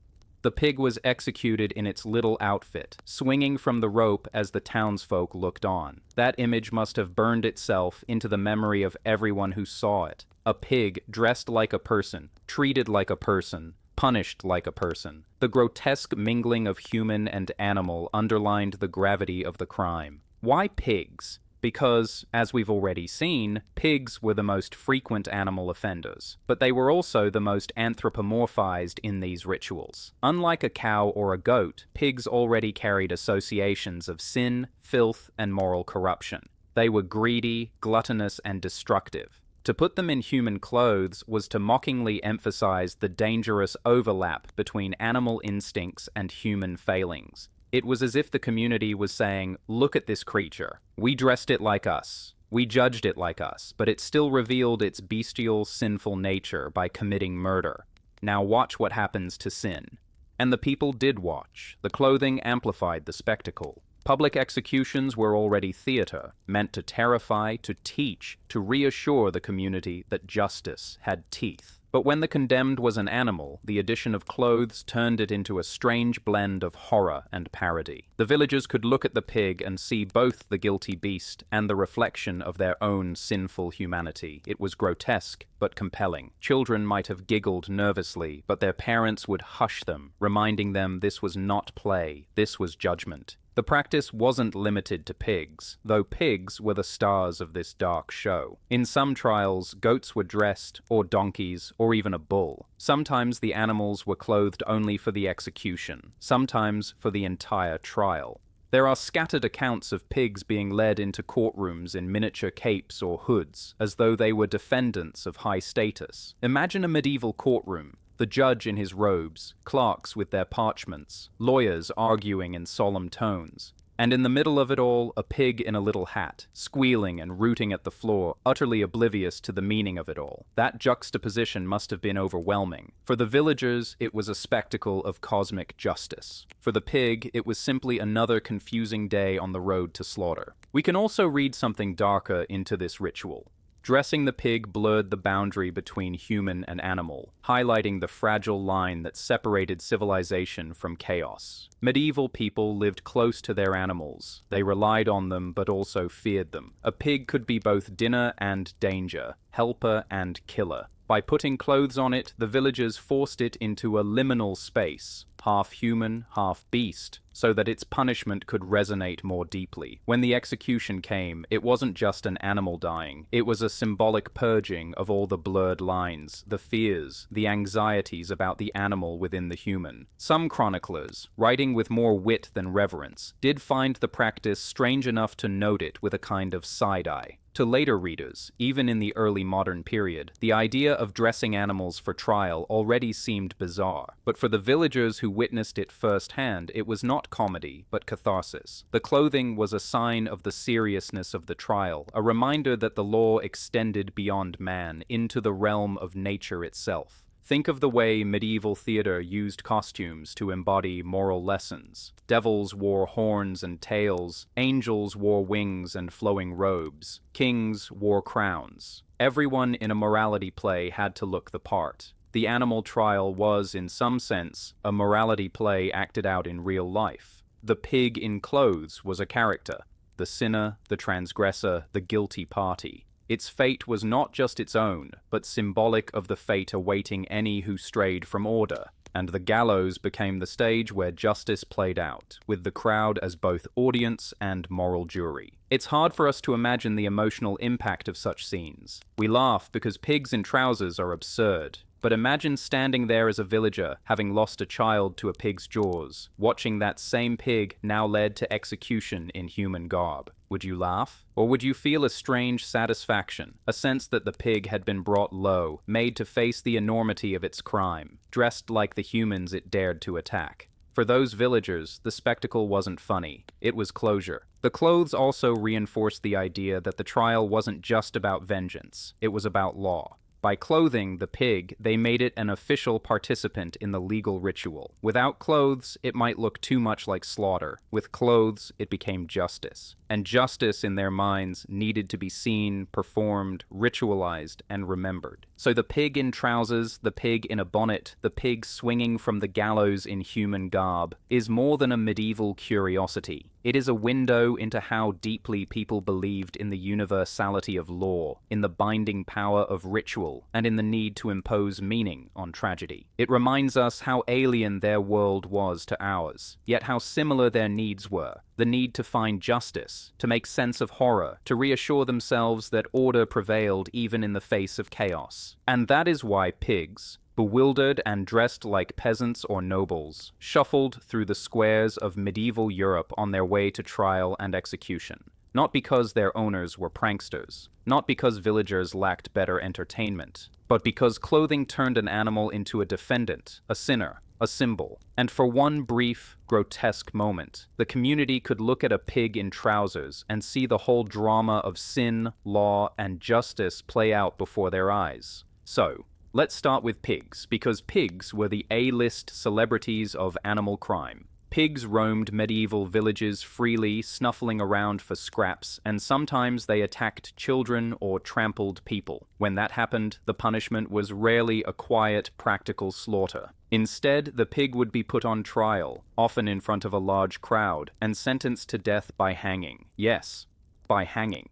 The pig was executed in its little outfit, swinging from the rope as the townsfolk looked on. That image must have burned itself into the memory of everyone who saw it. A pig dressed like a person, treated like a person, punished like a person. The grotesque mingling of human and animal underlined the gravity of the crime. Why pigs? Because, as we've already seen, pigs were the most frequent animal offenders, but they were also the most anthropomorphized in these rituals. Unlike a cow or a goat, pigs already carried associations of sin, filth, and moral corruption. They were greedy, gluttonous, and destructive. To put them in human clothes was to mockingly emphasize the dangerous overlap between animal instincts and human failings. It was as if the community was saying, look at this creature. We dressed it like us. We judged it like us, but it still revealed its bestial, sinful nature by committing murder. Now watch what happens to sin. And the people did watch. The clothing amplified the spectacle. Public executions were already theater, meant to terrify, to teach, to reassure the community that justice had teeth. But when the condemned was an animal, the addition of clothes turned it into a strange blend of horror and parody. The villagers could look at the pig and see both the guilty beast and the reflection of their own sinful humanity. It was grotesque, but compelling. Children might have giggled nervously, but their parents would hush them, reminding them this was not play, this was judgment. The practice wasn't limited to pigs, though pigs were the stars of this dark show. In some trials, goats were dressed, or donkeys, or even a bull. Sometimes the animals were clothed only for the execution, sometimes for the entire trial. There are scattered accounts of pigs being led into courtrooms in miniature capes or hoods, as though they were defendants of high status. Imagine a medieval courtroom. The judge in his robes, clerks with their parchments, lawyers arguing in solemn tones, and in the middle of it all, a pig in a little hat, squealing and rooting at the floor, utterly oblivious to the meaning of it all. That juxtaposition must have been overwhelming. For the villagers, it was a spectacle of cosmic justice. For the pig, it was simply another confusing day on the road to slaughter. We can also read something darker into this ritual. Dressing the pig blurred the boundary between human and animal, highlighting the fragile line that separated civilization from chaos. Medieval people lived close to their animals. They relied on them but also feared them. A pig could be both dinner and danger, helper and killer. By putting clothes on it, the villagers forced it into a liminal space, half human, half beast, so that its punishment could resonate more deeply. When the execution came, it wasn't just an animal dying. It was a symbolic purging of all the blurred lines, the fears, the anxieties about the animal within the human. Some chroniclers, writing with more wit than reverence, did find the practice strange enough to note it with a kind of side-eye. To later readers, even in the early modern period, the idea of dressing animals for trial already seemed bizarre. But for the villagers who witnessed it firsthand, it was not comedy, but catharsis. The clothing was a sign of the seriousness of the trial, a reminder that the law extended beyond man, into the realm of nature itself. Think of the way medieval theater used costumes to embody moral lessons. Devils wore horns and tails, angels wore wings and flowing robes, kings wore crowns. Everyone in a morality play had to look the part. The animal trial was, in some sense, a morality play acted out in real life. The pig in clothes was a character, the sinner, the transgressor, the guilty party. Its fate was not just its own, but symbolic of the fate awaiting any who strayed from order, and the gallows became the stage where justice played out, with the crowd as both audience and moral jury. It's hard for us to imagine the emotional impact of such scenes. We laugh because pigs in trousers are absurd, but imagine standing there as a villager, having lost a child to a pig's jaws, watching that same pig now led to execution in human garb. Would you laugh? Or would you feel a strange satisfaction, a sense that the pig had been brought low, made to face the enormity of its crime, dressed like the humans it dared to attack? For those villagers, the spectacle wasn't funny. It was closure. The clothes also reinforced the idea that the trial wasn't just about vengeance. It was about law. By clothing the pig, they made it an official participant in the legal ritual. Without clothes, it might look too much like slaughter. With clothes, it became justice. And justice, in their minds, needed to be seen, performed, ritualized, and remembered. So the pig in trousers, the pig in a bonnet, the pig swinging from the gallows in human garb, is more than a medieval curiosity. It is a window into how deeply people believed in the universality of law, in the binding power of ritual, and in the need to impose meaning on tragedy. It reminds us how alien their world was to ours, yet how similar their needs were. The need to find justice, to make sense of horror, to reassure themselves that order prevailed even in the face of chaos. And that is why pigs, bewildered and dressed like peasants or nobles, shuffled through the squares of medieval Europe on their way to trial and execution. Not because their owners were pranksters, not because villagers lacked better entertainment, but because clothing turned an animal into a defendant, a sinner, a symbol. And for one brief, grotesque moment, the community could look at a pig in trousers and see the whole drama of sin, law, and justice play out before their eyes. So, let's start with pigs, because pigs were the A-list celebrities of animal crime. Pigs roamed medieval villages freely, snuffling around for scraps, and sometimes they attacked children or trampled people. When that happened, the punishment was rarely a quiet, practical slaughter. Instead, the pig would be put on trial, often in front of a large crowd, and sentenced to death by hanging. Yes, by hanging.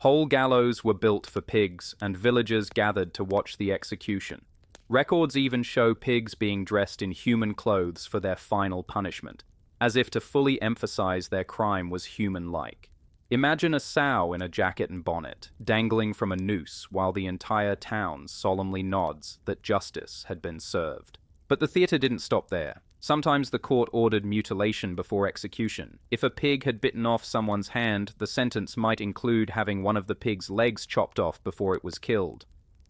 Whole gallows were built for pigs, and villagers gathered to watch the execution. Records even show pigs being dressed in human clothes for their final punishment, as if to fully emphasize their crime was human-like. Imagine a sow in a jacket and bonnet, dangling from a noose while the entire town solemnly nods that justice had been served. But the theater didn't stop there. Sometimes the court ordered mutilation before execution. If a pig had bitten off someone's hand, the sentence might include having one of the pig's legs chopped off before it was killed.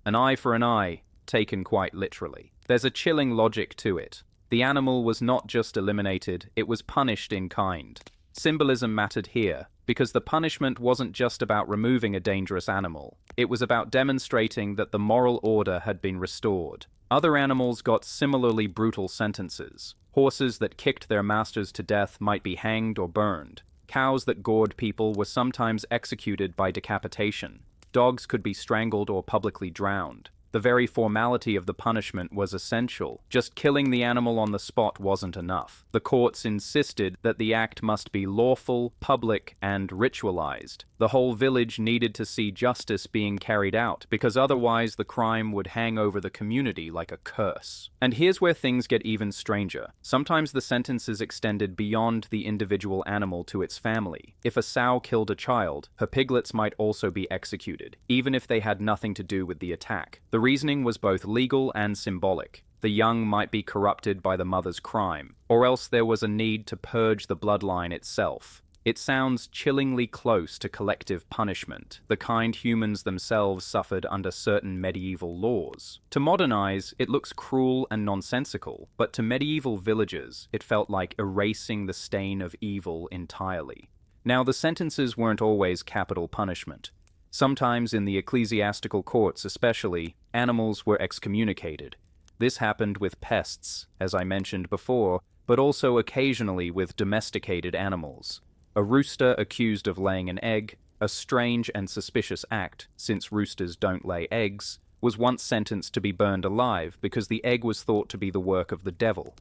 An eye for an eye, taken quite literally. There's a chilling logic to it. The animal was not just eliminated, it was punished in kind. Symbolism mattered here, because the punishment wasn't just about removing a dangerous animal. It was about demonstrating that the moral order had been restored. Other animals got similarly brutal sentences. Horses that kicked their masters to death might be hanged or burned. Cows that gored people were sometimes executed by decapitation. Dogs could be strangled or publicly drowned. The very formality of the punishment was essential. Just killing the animal on the spot wasn't enough. The courts insisted that the act must be lawful, public, and ritualized. The whole village needed to see justice being carried out, because otherwise the crime would hang over the community like a curse. And here's where things get even stranger. Sometimes the sentences extended beyond the individual animal to its family. If a sow killed a child, her piglets might also be executed, even if they had nothing to do with the attack. The reasoning was both legal and symbolic. The young might be corrupted by the mother's crime, or else there was a need to purge the bloodline itself. It sounds chillingly close to collective punishment, the kind humans themselves suffered under certain medieval laws. To modernize, it looks cruel and nonsensical, but to medieval villagers, it felt like erasing the stain of evil entirely. Now, the sentences weren't always capital punishment. Sometimes in the ecclesiastical courts especially, animals were excommunicated. This happened with pests, as I mentioned before, but also occasionally with domesticated animals. A rooster accused of laying an egg, a strange and suspicious act, since roosters don't lay eggs, was once sentenced to be burned alive because the egg was thought to be the work of the devil.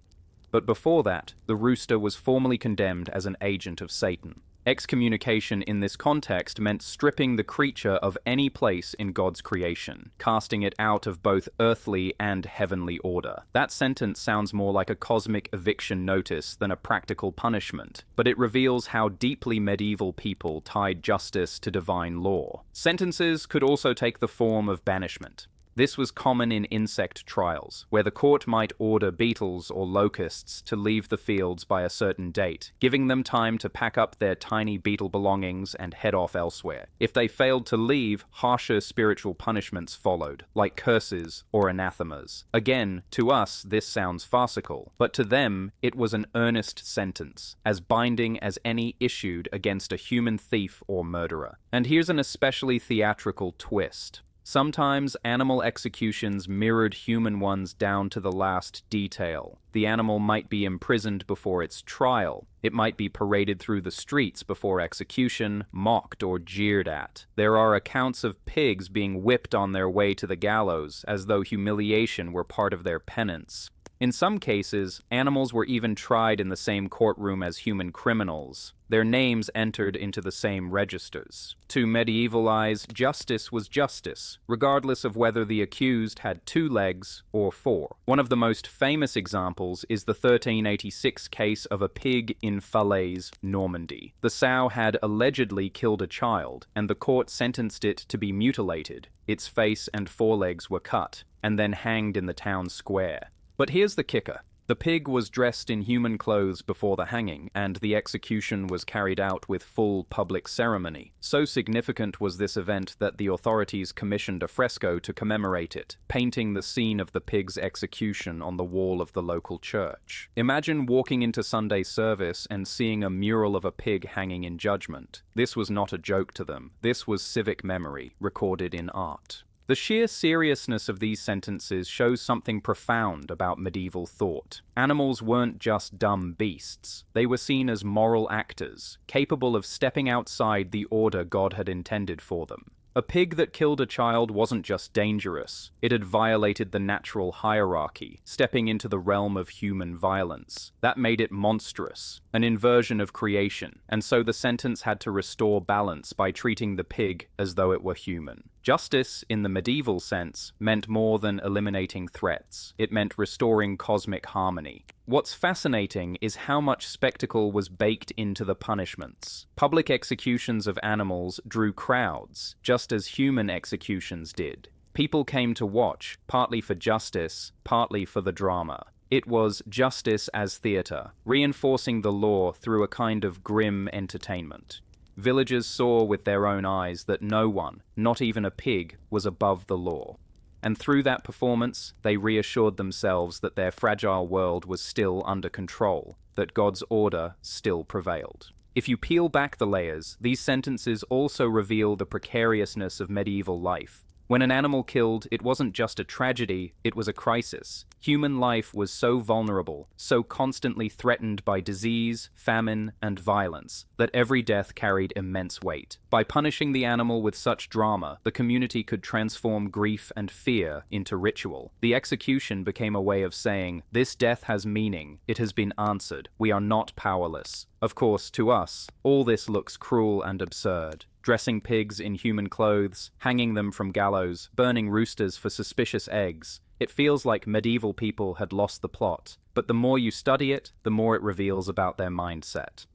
But before that, the rooster was formally condemned as an agent of Satan. Excommunication in this context meant stripping the creature of any place in God's creation, casting it out of both earthly and heavenly order. That sentence sounds more like a cosmic eviction notice than a practical punishment, but it reveals how deeply medieval people tied justice to divine law. Sentences could also take the form of banishment. This was common in insect trials, where the court might order beetles or locusts to leave the fields by a certain date, giving them time to pack up their tiny beetle belongings and head off elsewhere. If they failed to leave, harsher spiritual punishments followed, like curses or anathemas. Again, to us, this sounds farcical, but to them, it was an earnest sentence, as binding as any issued against a human thief or murderer. And here's an especially theatrical twist. Sometimes animal executions mirrored human ones down to the last detail. The animal might be imprisoned before its trial. It might be paraded through the streets before execution, mocked or jeered at. There are accounts of pigs being whipped on their way to the gallows, as though humiliation were part of their penance. In some cases, animals were even tried in the same courtroom as human criminals. Their names entered into the same registers. To medieval eyes, justice was justice, regardless of whether the accused had 2 legs or 4. One of the most famous examples is the 1386 case of a pig in Falaise, Normandy. The sow had allegedly killed a child, and the court sentenced it to be mutilated. Its face and forelegs were cut, and then hanged in the town square. But here's the kicker. The pig was dressed in human clothes before the hanging, and the execution was carried out with full public ceremony. So significant was this event that the authorities commissioned a fresco to commemorate it, painting the scene of the pig's execution on the wall of the local church. Imagine walking into Sunday service and seeing a mural of a pig hanging in judgment. This was not a joke to them. This was civic memory, recorded in art. The sheer seriousness of these sentences shows something profound about medieval thought. Animals weren't just dumb beasts. They were seen as moral actors, capable of stepping outside the order God had intended for them. A pig that killed a child wasn't just dangerous, it had violated the natural hierarchy, stepping into the realm of human violence. That made it monstrous, an inversion of creation, and so the sentence had to restore balance by treating the pig as though it were human. Justice, in the medieval sense, meant more than eliminating threats. It meant restoring cosmic harmony. What's fascinating is how much spectacle was baked into the punishments. Public executions of animals drew crowds, just as human executions did. People came to watch, partly for justice, partly for the drama. It was justice as theater, reinforcing the law through a kind of grim entertainment. Villagers saw with their own eyes that no one, not even a pig, was above the law. And through that performance, they reassured themselves that their fragile world was still under control, that God's order still prevailed. If you peel back the layers, these sentences also reveal the precariousness of medieval life. When an animal killed, it wasn't just a tragedy, it was a crisis. Human life was so vulnerable, so constantly threatened by disease, famine, and violence, that every death carried immense weight. By punishing the animal with such drama, the community could transform grief and fear into ritual. The execution became a way of saying, "This death has meaning, it has been answered, we are not powerless." Of course, to us, all this looks cruel and absurd. Dressing pigs in human clothes, hanging them from gallows, burning roosters for suspicious eggs. It feels like medieval people had lost the plot, but the more you study it, the more it reveals about their mindset.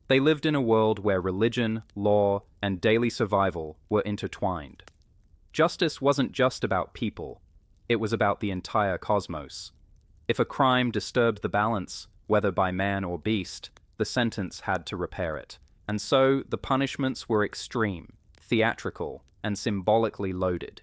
They lived in a world where religion, law, and daily survival were intertwined. Justice wasn't just about people, it was about the entire cosmos. If a crime disturbed the balance, whether by man or beast, the sentence had to repair it. And so the punishments were extreme, theatrical, and symbolically loaded.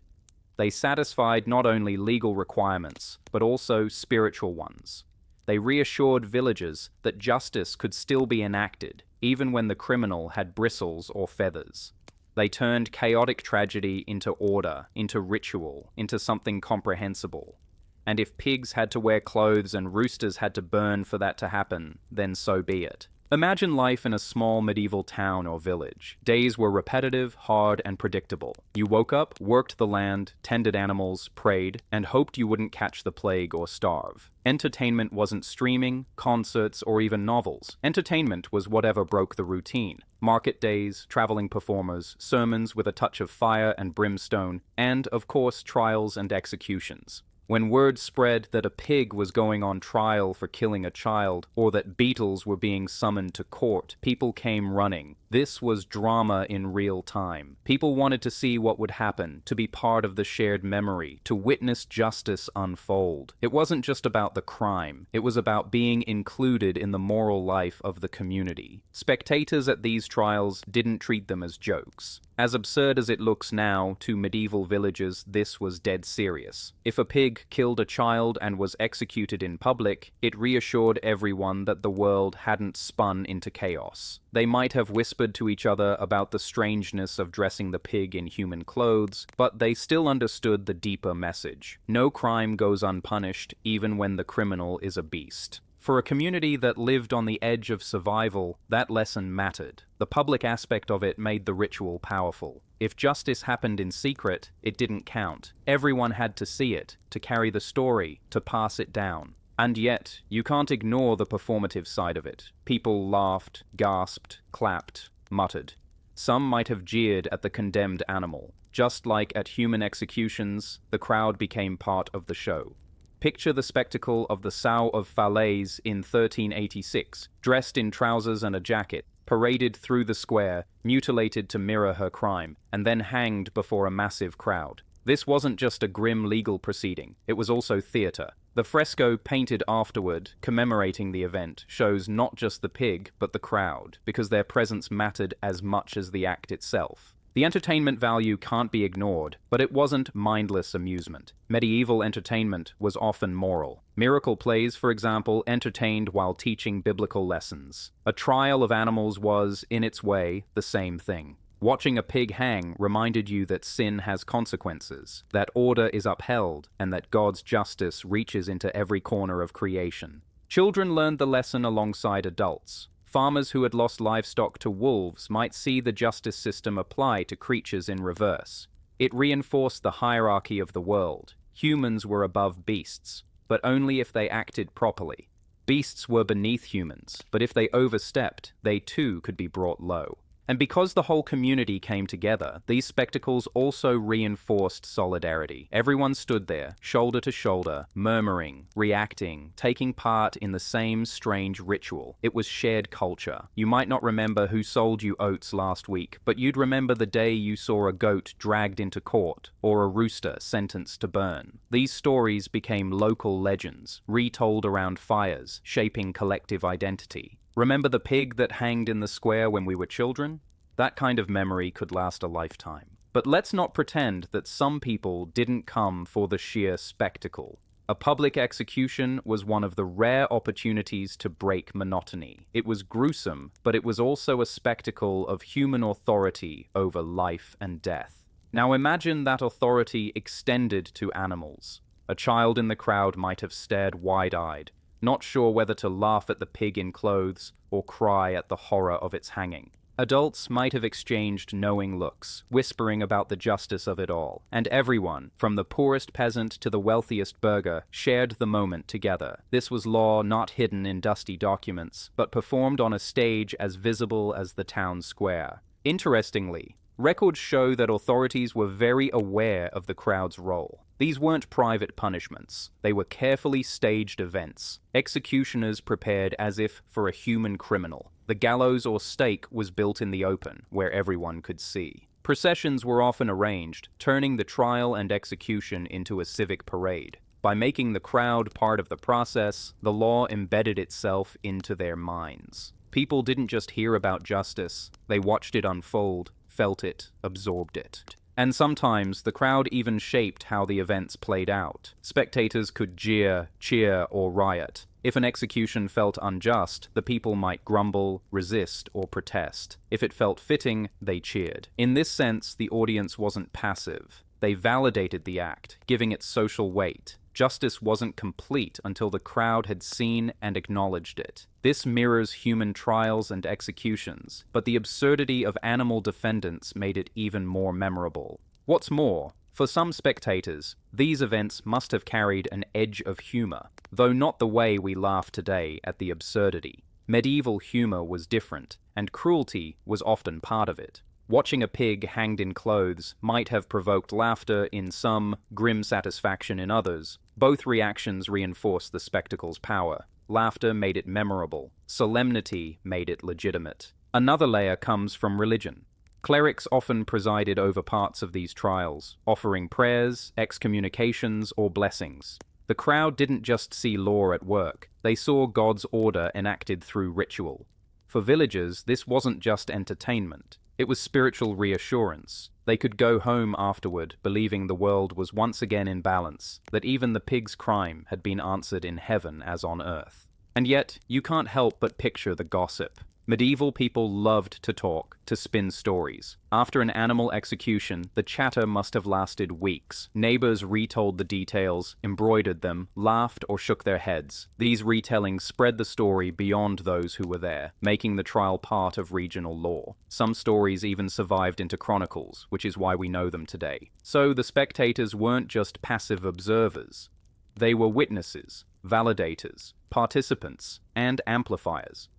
They satisfied not only legal requirements, but also spiritual ones. They reassured villagers that justice could still be enacted, even when the criminal had bristles or feathers. They turned chaotic tragedy into order, into ritual, into something comprehensible. And if pigs had to wear clothes and roosters had to burn for that to happen, then so be it. Imagine life in a small medieval town or village. Days were repetitive, hard, and predictable. You woke up, worked the land, tended animals, prayed, and hoped you wouldn't catch the plague or starve. Entertainment wasn't streaming, concerts, or even novels. Entertainment was whatever broke the routine. Market days, traveling performers, sermons with a touch of fire and brimstone, and, of course, trials and executions. When word spread that a pig was going on trial for killing a child, or that beetles were being summoned to court, people came running. This was drama in real time. People wanted to see what would happen, to be part of the shared memory, to witness justice unfold. It wasn't just about the crime, it was about being included in the moral life of the community. Spectators at these trials didn't treat them as jokes. As absurd as it looks now, to medieval villagers this was dead serious. If a pig killed a child and was executed in public, it reassured everyone that the world hadn't spun into chaos. They might have whispered to each other about the strangeness of dressing the pig in human clothes, but they still understood the deeper message. No crime goes unpunished, even when the criminal is a beast. For a community that lived on the edge of survival, that lesson mattered. The public aspect of it made the ritual powerful. If justice happened in secret, it didn't count. Everyone had to see it, to carry the story, to pass it down. And yet, you can't ignore the performative side of it. People laughed, gasped, clapped, muttered. Some might have jeered at the condemned animal. Just like at human executions, the crowd became part of the show. Picture the spectacle of the Sow of Falaise in 1386, dressed in trousers and a jacket, paraded through the square, mutilated to mirror her crime, and then hanged before a massive crowd. This wasn't just a grim legal proceeding, it was also theatre. The fresco painted afterward, commemorating the event, shows not just the pig, but the crowd, because their presence mattered as much as the act itself. The entertainment value can't be ignored, but it wasn't mindless amusement. Medieval entertainment was often moral. Miracle plays, for example, entertained while teaching biblical lessons. A trial of animals was, in its way, the same thing. Watching a pig hang reminded you that sin has consequences, that order is upheld, and that God's justice reaches into every corner of creation. Children learned the lesson alongside adults. Farmers who had lost livestock to wolves might see the justice system apply to creatures in reverse. It reinforced the hierarchy of the world. Humans were above beasts, but only if they acted properly. Beasts were beneath humans, but if they overstepped, they too could be brought low. And because the whole community came together, these spectacles also reinforced solidarity. Everyone stood there, shoulder to shoulder, murmuring, reacting, taking part in the same strange ritual. It was shared culture. You might not remember who sold you oats last week, but you'd remember the day you saw a goat dragged into court, or a rooster sentenced to burn. These stories became local legends, retold around fires, shaping collective identity. Remember the pig that hanged in the square when we were children? That kind of memory could last a lifetime. But let's not pretend that some people didn't come for the sheer spectacle. A public execution was one of the rare opportunities to break monotony. It was gruesome, but it was also a spectacle of human authority over life and death. Now imagine that authority extended to animals. A child in the crowd might have stared wide-eyed, not sure whether to laugh at the pig in clothes or cry at the horror of its hanging. Adults might have exchanged knowing looks, whispering about the justice of it all, and everyone, from the poorest peasant to the wealthiest burgher, shared the moment together. This was law not hidden in dusty documents, but performed on a stage as visible as the town square. Interestingly, records show that authorities were very aware of the crowd's role. These weren't private punishments. They were carefully staged events. Executioners prepared as if for a human criminal. The gallows or stake was built in the open, where everyone could see. Processions were often arranged, turning the trial and execution into a civic parade. By making the crowd part of the process, the law embedded itself into their minds. People didn't just hear about justice, they watched it unfold, felt it, absorbed it. And sometimes the crowd even shaped how the events played out. Spectators could jeer, cheer, or riot. If an execution felt unjust, the people might grumble, resist, or protest. If it felt fitting, they cheered. In this sense, the audience wasn't passive. They validated the act, giving it social weight. Justice wasn't complete until the crowd had seen and acknowledged it. This mirrors human trials and executions, but the absurdity of animal defendants made it even more memorable. What's more, for some spectators, these events must have carried an edge of humor, though not the way we laugh today at the absurdity. Medieval humor was different, and cruelty was often part of it. Watching a pig hanged in clothes might have provoked laughter in some, grim satisfaction in others. Both reactions reinforced the spectacle's power. Laughter made it memorable. Solemnity made it legitimate. Another layer comes from religion. Clerics often presided over parts of these trials, offering prayers, excommunications, or blessings. The crowd didn't just see law at work, they saw God's order enacted through ritual. For villagers, this wasn't just entertainment. It was spiritual reassurance. They could go home afterward, believing the world was once again in balance, that even the pig's crime had been answered in heaven as on earth. And yet, you can't help but picture the gossip. Medieval people loved to talk, to spin stories. After an animal execution, the chatter must have lasted weeks. Neighbors retold the details, embroidered them, laughed or shook their heads. These retellings spread the story beyond those who were there, making the trial part of regional lore. Some stories even survived into chronicles, which is why we know them today. So the spectators weren't just passive observers. They were witnesses, validators, participants, and amplifiers.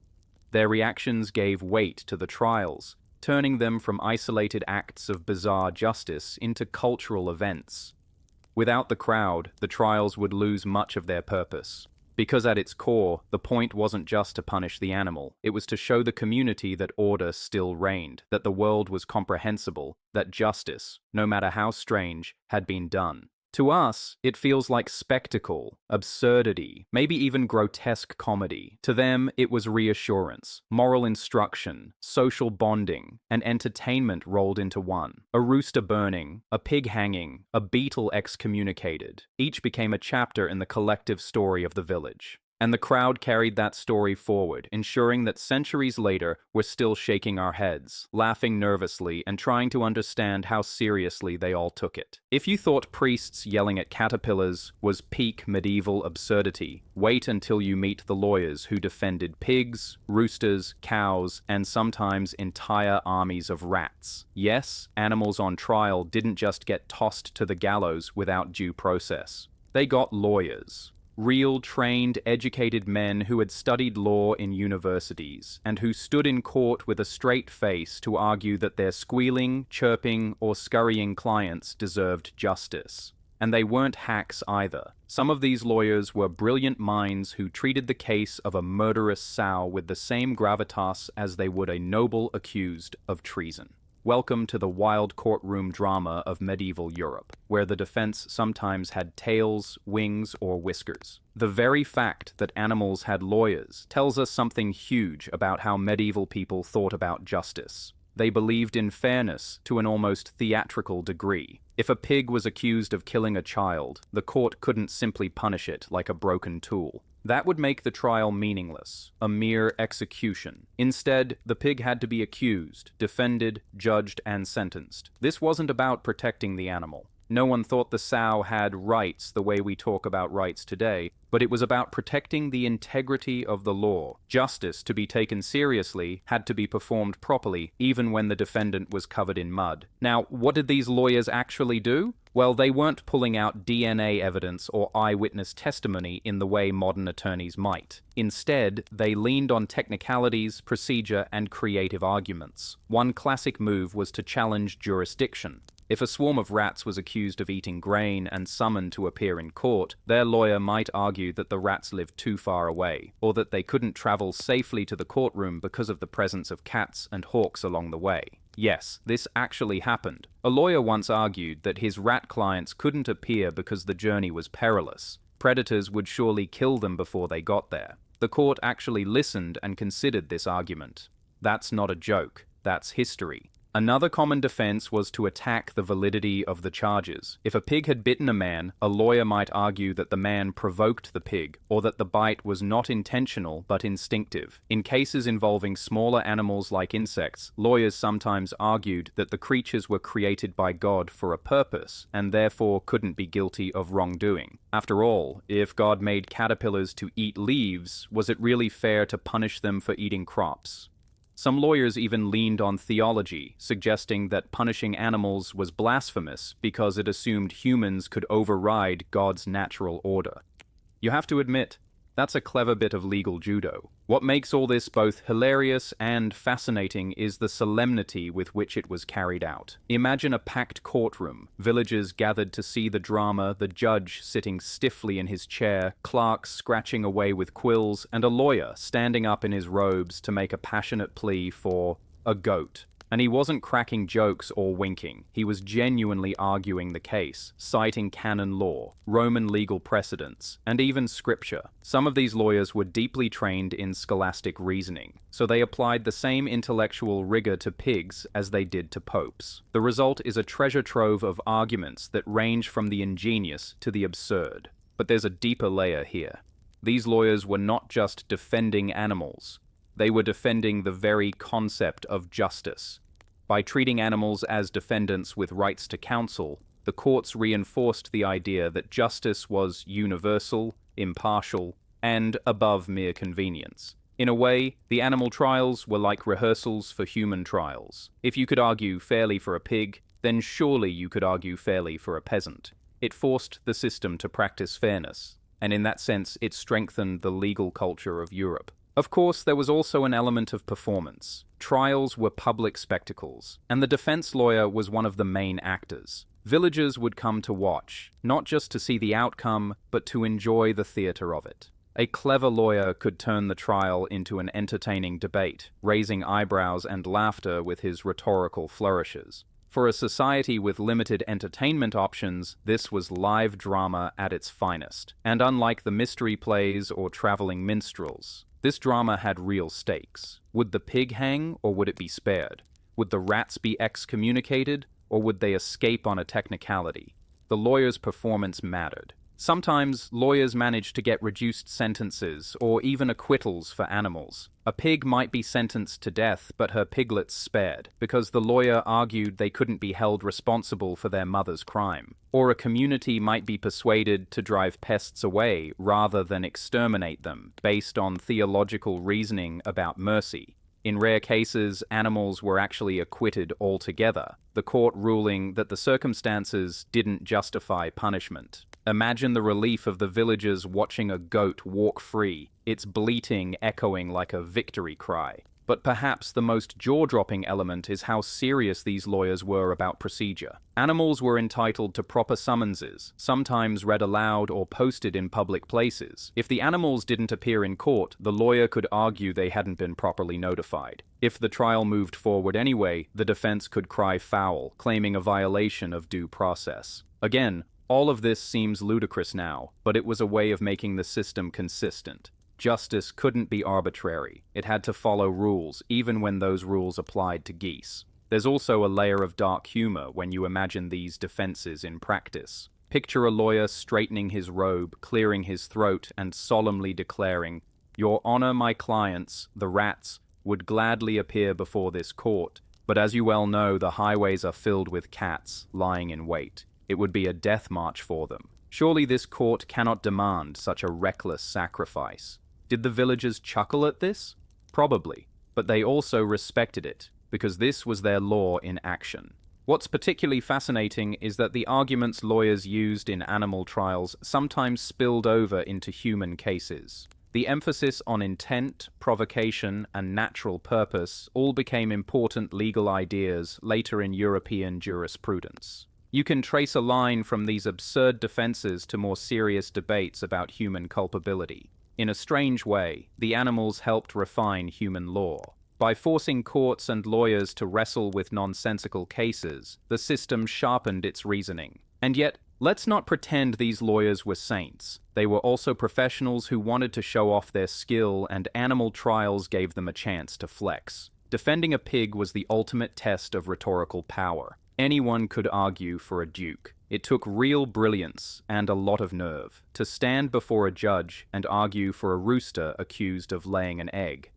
Their reactions gave weight to the trials, turning them from isolated acts of bizarre justice into cultural events. Without the crowd, the trials would lose much of their purpose. Because at its core, the point wasn't just to punish the animal, it was to show the community that order still reigned, that the world was comprehensible, that justice, no matter how strange, had been done. To us, it feels like spectacle, absurdity, maybe even grotesque comedy. To them, it was reassurance, moral instruction, social bonding, and entertainment rolled into one. A rooster burning, a pig hanging, a beetle excommunicated. Each became a chapter in the collective story of the village. And the crowd carried that story forward, ensuring that centuries later we're still shaking our heads, laughing nervously, and trying to understand how seriously they all took it. If you thought priests yelling at caterpillars was peak medieval absurdity, wait until you meet the lawyers who defended pigs, roosters, cows, and sometimes entire armies of rats. Yes, animals on trial didn't just get tossed to the gallows without due process. They got lawyers. Real, trained, educated men who had studied law in universities, and who stood in court with a straight face to argue that their squealing, chirping, or scurrying clients deserved justice. And they weren't hacks either. Some of these lawyers were brilliant minds who treated the case of a murderous sow with the same gravitas as they would a noble accused of treason. Welcome to the wild courtroom drama of medieval Europe, where the defense sometimes had tails, wings, or whiskers. The very fact that animals had lawyers tells us something huge about how medieval people thought about justice. They believed in fairness to an almost theatrical degree. If a pig was accused of killing a child, the court couldn't simply punish it like a broken tool. That would make the trial meaningless, a mere execution. Instead, the pig had to be accused, defended, judged, and sentenced. This wasn't about protecting the animal. No one thought the sow had rights the way we talk about rights today, but it was about protecting the integrity of the law. Justice, to be taken seriously, had to be performed properly, even when the defendant was covered in mud. Now, what did these lawyers actually do? Well, they weren't pulling out DNA evidence or eyewitness testimony in the way modern attorneys might. Instead, they leaned on technicalities, procedure, and creative arguments. One classic move was to challenge jurisdiction. If a swarm of rats was accused of eating grain and summoned to appear in court, their lawyer might argue that the rats lived too far away, or that they couldn't travel safely to the courtroom because of the presence of cats and hawks along the way. Yes, this actually happened. A lawyer once argued that his rat clients couldn't appear because the journey was perilous. Predators would surely kill them before they got there. The court actually listened and considered this argument. That's not a joke, that's history. Another common defense was to attack the validity of the charges. If a pig had bitten a man, a lawyer might argue that the man provoked the pig, or that the bite was not intentional but instinctive. In cases involving smaller animals like insects, lawyers sometimes argued that the creatures were created by God for a purpose, and therefore couldn't be guilty of wrongdoing. After all, if God made caterpillars to eat leaves, was it really fair to punish them for eating crops? Some lawyers even leaned on theology, suggesting that punishing animals was blasphemous because it assumed humans could override God's natural order. You have to admit, that's a clever bit of legal judo. What makes all this both hilarious and fascinating is the solemnity with which it was carried out. Imagine a packed courtroom, villagers gathered to see the drama, the judge sitting stiffly in his chair, clerks scratching away with quills, and a lawyer standing up in his robes to make a passionate plea for a goat. And he wasn't cracking jokes or winking. He was genuinely arguing the case, citing canon law, Roman legal precedents, and even scripture. Some of these lawyers were deeply trained in scholastic reasoning, so they applied the same intellectual rigor to pigs as they did to popes. The result is a treasure trove of arguments that range from the ingenious to the absurd. But there's a deeper layer here. These lawyers were not just defending animals. They were defending the very concept of justice. By treating animals as defendants with rights to counsel, the courts reinforced the idea that justice was universal, impartial, and above mere convenience. In a way, the animal trials were like rehearsals for human trials. If you could argue fairly for a pig, then surely you could argue fairly for a peasant. It forced the system to practice fairness, and in that sense it strengthened the legal culture of Europe. Of course, there was also an element of performance. Trials were public spectacles, and the defense lawyer was one of the main actors. Villagers would come to watch, not just to see the outcome, but to enjoy the theater of it. A clever lawyer could turn the trial into an entertaining debate, raising eyebrows and laughter with his rhetorical flourishes. For a society with limited entertainment options, this was live drama at its finest. And unlike the mystery plays or traveling minstrels, this drama had real stakes. Would the pig hang, or would it be spared? Would the rats be excommunicated, or would they escape on a technicality? The lawyer's performance mattered. Sometimes lawyers managed to get reduced sentences or even acquittals for animals. A pig might be sentenced to death, but her piglets spared, because the lawyer argued they couldn't be held responsible for their mother's crime. Or a community might be persuaded to drive pests away rather than exterminate them, based on theological reasoning about mercy. In rare cases, animals were actually acquitted altogether, the court ruling that the circumstances didn't justify punishment. Imagine the relief of the villagers watching a goat walk free, its bleating echoing like a victory cry. But perhaps the most jaw-dropping element is how serious these lawyers were about procedure. Animals were entitled to proper summonses, sometimes read aloud or posted in public places. If the animals didn't appear in court, the lawyer could argue they hadn't been properly notified. If the trial moved forward anyway, the defense could cry foul, claiming a violation of due process. Again, all of this seems ludicrous now, but it was a way of making the system consistent. Justice couldn't be arbitrary. It had to follow rules, even when those rules applied to geese. There's also a layer of dark humor when you imagine these defenses in practice. Picture a lawyer straightening his robe, clearing his throat, and solemnly declaring, "Your Honor, my clients, the rats, would gladly appear before this court, but as you well know, the highways are filled with cats lying in wait. It would be a death march for them. Surely this court cannot demand such a reckless sacrifice." Did the villagers chuckle at this? Probably, but they also respected it, because this was their law in action. What's particularly fascinating is that the arguments lawyers used in animal trials sometimes spilled over into human cases. The emphasis on intent, provocation, and natural purpose all became important legal ideas later in European jurisprudence. You can trace a line from these absurd defenses to more serious debates about human culpability. In a strange way, the animals helped refine human law. By forcing courts and lawyers to wrestle with nonsensical cases, the system sharpened its reasoning. And yet, let's not pretend these lawyers were saints. They were also professionals who wanted to show off their skill, and animal trials gave them a chance to flex. Defending a pig was the ultimate test of rhetorical power. Anyone could argue for a duke. It took real brilliance and a lot of nerve to stand before a judge and argue for a rooster accused of laying an egg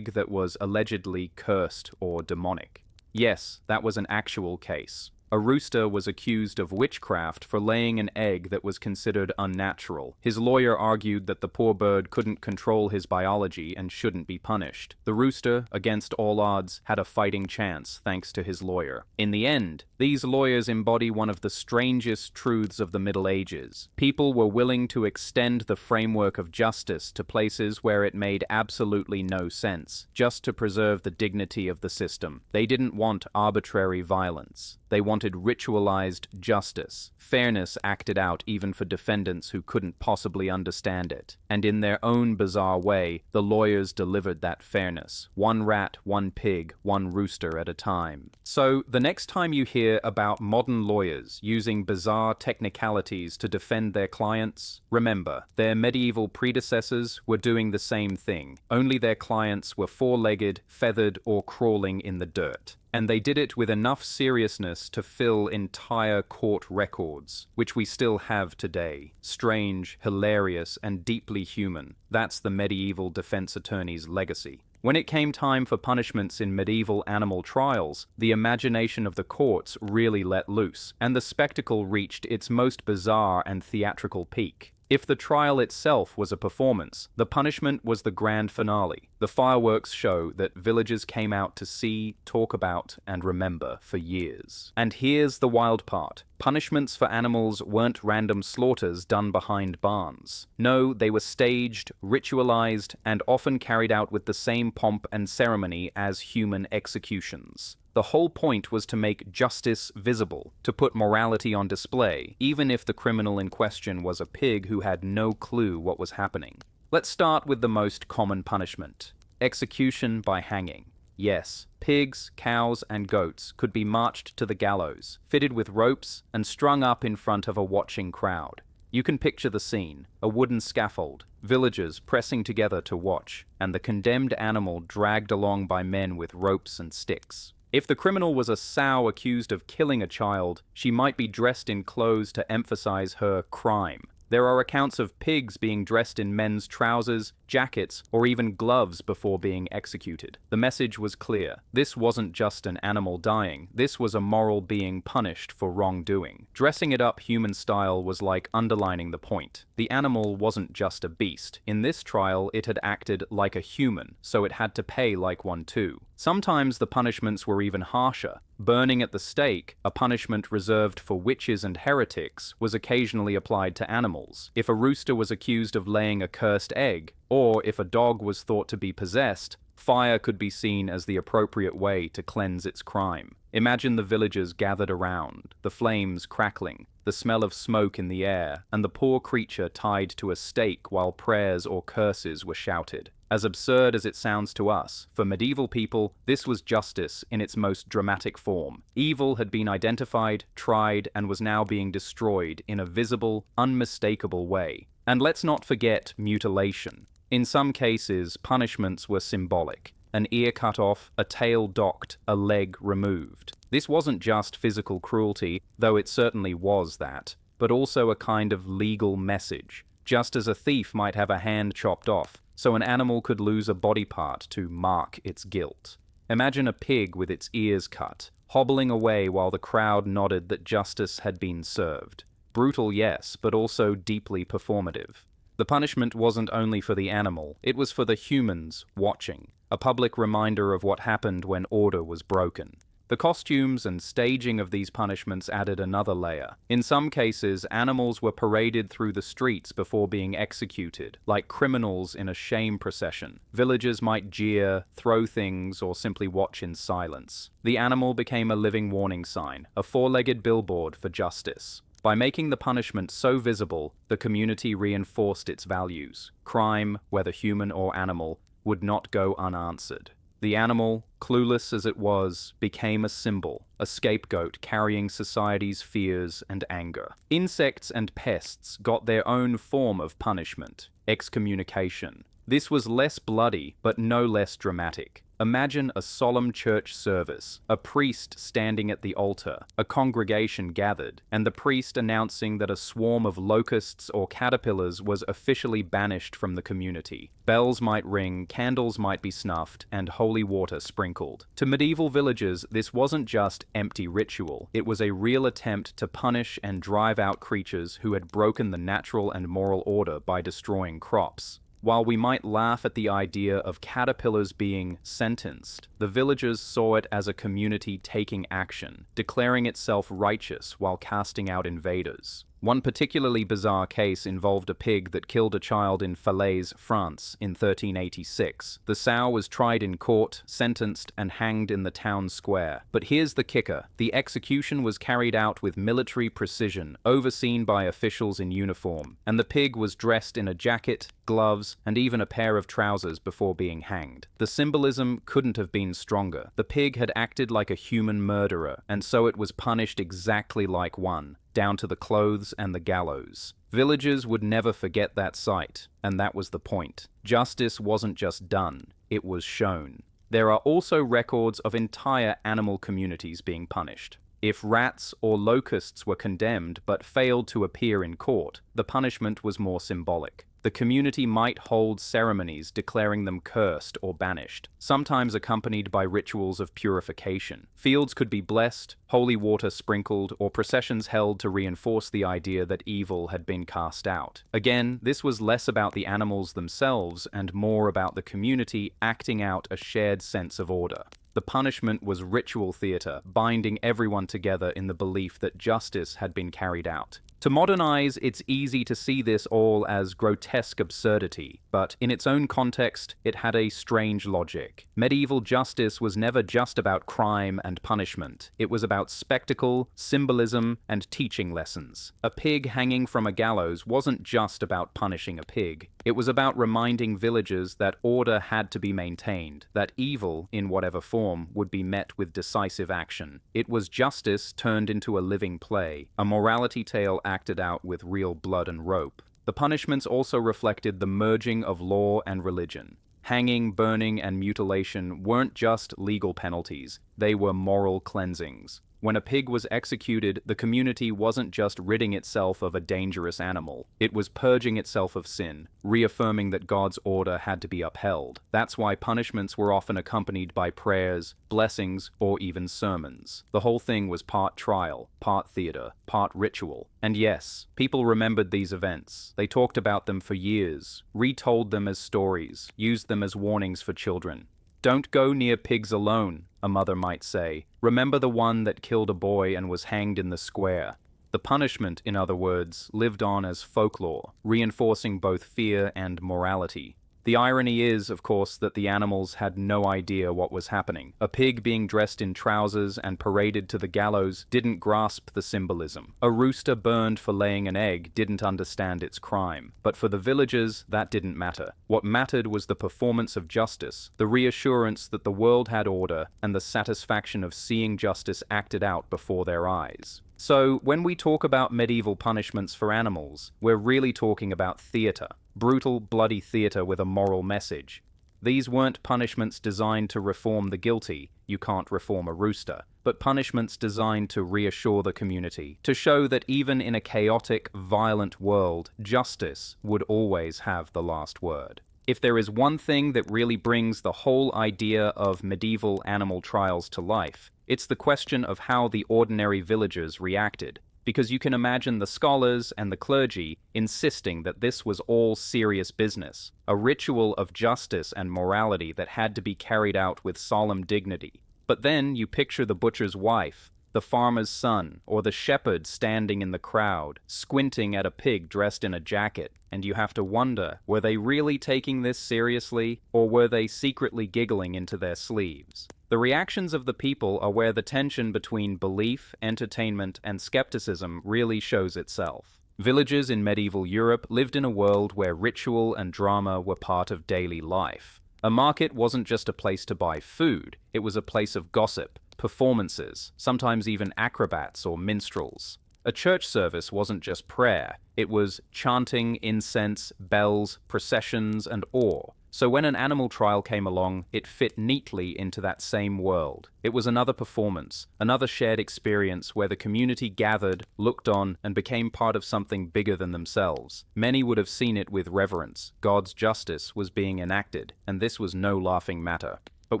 that was allegedly cursed or demonic. Yes, that was an actual case. A rooster was accused of witchcraft for laying an egg that was considered unnatural. His lawyer argued that the poor bird couldn't control his biology and shouldn't be punished. The rooster, against all odds, had a fighting chance thanks to his lawyer. In the end, these lawyers embody one of the strangest truths of the Middle Ages. People were willing to extend the framework of justice to places where it made absolutely no sense, just to preserve the dignity of the system. They didn't want arbitrary violence. They wanted ritualized justice, fairness acted out even for defendants who couldn't possibly understand it. And in their own bizarre way, the lawyers delivered that fairness. One rat, one pig, one rooster at a time. So, the next time you hear about modern lawyers using bizarre technicalities to defend their clients, remember, their medieval predecessors were doing the same thing, only their clients were four-legged, feathered, or crawling in the dirt. And they did it with enough seriousness to fill entire court records, which we still have today. Strange, hilarious, and deeply human. That's the medieval defense attorney's legacy. When it came time for punishments in medieval animal trials, the imagination of the courts really let loose, and the spectacle reached its most bizarre and theatrical peak. If the trial itself was a performance, the punishment was the grand finale. The fireworks show that villagers came out to see, talk about, and remember for years. And here's the wild part. Punishments for animals weren't random slaughters done behind barns. No, they were staged, ritualized, and often carried out with the same pomp and ceremony as human executions. The whole point was to make justice visible, to put morality on display, even if the criminal in question was a pig who had no clue what was happening. Let's start with the most common punishment: execution by hanging. Yes, pigs, cows, and goats could be marched to the gallows, fitted with ropes, and strung up in front of a watching crowd. You can picture the scene: a wooden scaffold, villagers pressing together to watch, and the condemned animal dragged along by men with ropes and sticks. If the criminal was a sow accused of killing a child, she might be dressed in clothes to emphasize her crime. There are accounts of pigs being dressed in men's trousers, jackets, or even gloves before being executed. The message was clear. This wasn't just an animal dying. This was a moral being punished for wrongdoing. Dressing it up human style was like underlining the point. The animal wasn't just a beast. In this trial, it had acted like a human, so it had to pay like one too. Sometimes the punishments were even harsher. Burning at the stake, a punishment reserved for witches and heretics, was occasionally applied to animals. If a rooster was accused of laying a cursed egg, or if a dog was thought to be possessed, fire could be seen as the appropriate way to cleanse its crime. Imagine the villagers gathered around, the flames crackling, the smell of smoke in the air, and the poor creature tied to a stake while prayers or curses were shouted. As absurd as it sounds to us, for medieval people, this was justice in its most dramatic form. Evil had been identified, tried, and was now being destroyed in a visible, unmistakable way. And let's not forget mutilation. In some cases, punishments were symbolic. An ear cut off, a tail docked, a leg removed. This wasn't just physical cruelty, though it certainly was that, but also a kind of legal message. Just as a thief might have a hand chopped off, so an animal could lose a body part to mark its guilt. Imagine a pig with its ears cut, hobbling away while the crowd nodded that justice had been served. Brutal, yes, but also deeply performative. The punishment wasn't only for the animal, it was for the humans watching, a public reminder of what happened when order was broken. The costumes and staging of these punishments added another layer. In some cases, animals were paraded through the streets before being executed, like criminals in a shame procession. Villagers might jeer, throw things, or simply watch in silence. The animal became a living warning sign, a four-legged billboard for justice. By making the punishment so visible, the community reinforced its values. Crime, whether human or animal, would not go unanswered. The animal, clueless as it was, became a symbol, a scapegoat carrying society's fears and anger. Insects and pests got their own form of punishment: excommunication. This was less bloody, but no less dramatic. Imagine a solemn church service, a priest standing at the altar, a congregation gathered, and the priest announcing that a swarm of locusts or caterpillars was officially banished from the community. Bells might ring, candles might be snuffed, and holy water sprinkled. To medieval villagers, this wasn't just empty ritual. It was a real attempt to punish and drive out creatures who had broken the natural and moral order by destroying crops. While we might laugh at the idea of caterpillars being sentenced, the villagers saw it as a community taking action, declaring itself righteous while casting out invaders. One particularly bizarre case involved a pig that killed a child in Falaise, France, in 1386. The sow was tried in court, sentenced, and hanged in the town square. But here's the kicker. The execution was carried out with military precision, overseen by officials in uniform, and the pig was dressed in a jacket, gloves, and even a pair of trousers before being hanged. The symbolism couldn't have been stronger. The pig had acted like a human murderer, and so it was punished exactly like one, down to the clothes and the gallows. Villagers would never forget that sight, and that was the point. Justice wasn't just done, it was shown. There are also records of entire animal communities being punished. If rats or locusts were condemned but failed to appear in court, the punishment was more symbolic. The community might hold ceremonies declaring them cursed or banished, sometimes accompanied by rituals of purification. Fields could be blessed, holy water sprinkled, or processions held to reinforce the idea that evil had been cast out. Again, this was less about the animals themselves and more about the community acting out a shared sense of order. The punishment was ritual theater, binding everyone together in the belief that justice had been carried out. To modern eyes, it's easy to see this all as grotesque absurdity, but in its own context, it had a strange logic. Medieval justice was never just about crime and punishment. It was about spectacle, symbolism, and teaching lessons. A pig hanging from a gallows wasn't just about punishing a pig. It was about reminding villagers that order had to be maintained, that evil, in whatever form, would be met with decisive action. It was justice turned into a living play, a morality tale acted out with real blood and rope. The punishments also reflected the merging of law and religion. Hanging, burning, and mutilation weren't just legal penalties, they were moral cleansings. When a pig was executed, the community wasn't just ridding itself of a dangerous animal. It was purging itself of sin, reaffirming that God's order had to be upheld. That's why punishments were often accompanied by prayers, blessings, or even sermons. The whole thing was part trial, part theater, part ritual. And yes, people remembered these events. They talked about them for years, retold them as stories, used them as warnings for children. "Don't go near pigs alone," a mother might say. "Remember the one that killed a boy and was hanged in the square." The punishment, in other words, lived on as folklore, reinforcing both fear and morality. The irony is, of course, that the animals had no idea what was happening. A pig being dressed in trousers and paraded to the gallows didn't grasp the symbolism. A rooster burned for laying an egg didn't understand its crime. But for the villagers, that didn't matter. What mattered was the performance of justice, the reassurance that the world had order, and the satisfaction of seeing justice acted out before their eyes. So, when we talk about medieval punishments for animals, we're really talking about theater. Brutal, bloody theater with a moral message. These weren't punishments designed to reform the guilty, you can't reform a rooster, but punishments designed to reassure the community, to show that even in a chaotic, violent world, justice would always have the last word. If there is one thing that really brings the whole idea of medieval animal trials to life, it's the question of how the ordinary villagers reacted. Because you can imagine the scholars and the clergy insisting that this was all serious business, a ritual of justice and morality that had to be carried out with solemn dignity. But then you picture the butcher's wife, the farmer's son, or the shepherd standing in the crowd, squinting at a pig dressed in a jacket, and you have to wonder, were they really taking this seriously, or were they secretly giggling into their sleeves? The reactions of the people are where the tension between belief, entertainment, and skepticism really shows itself. Villagers in medieval Europe lived in a world where ritual and drama were part of daily life. A market wasn't just a place to buy food, it was a place of gossip, performances, sometimes even acrobats or minstrels. A church service wasn't just prayer, it was chanting, incense, bells, processions, and awe. So when an animal trial came along, it fit neatly into that same world. It was another performance, another shared experience where the community gathered, looked on, and became part of something bigger than themselves. Many would have seen it with reverence. God's justice was being enacted, and this was no laughing matter. But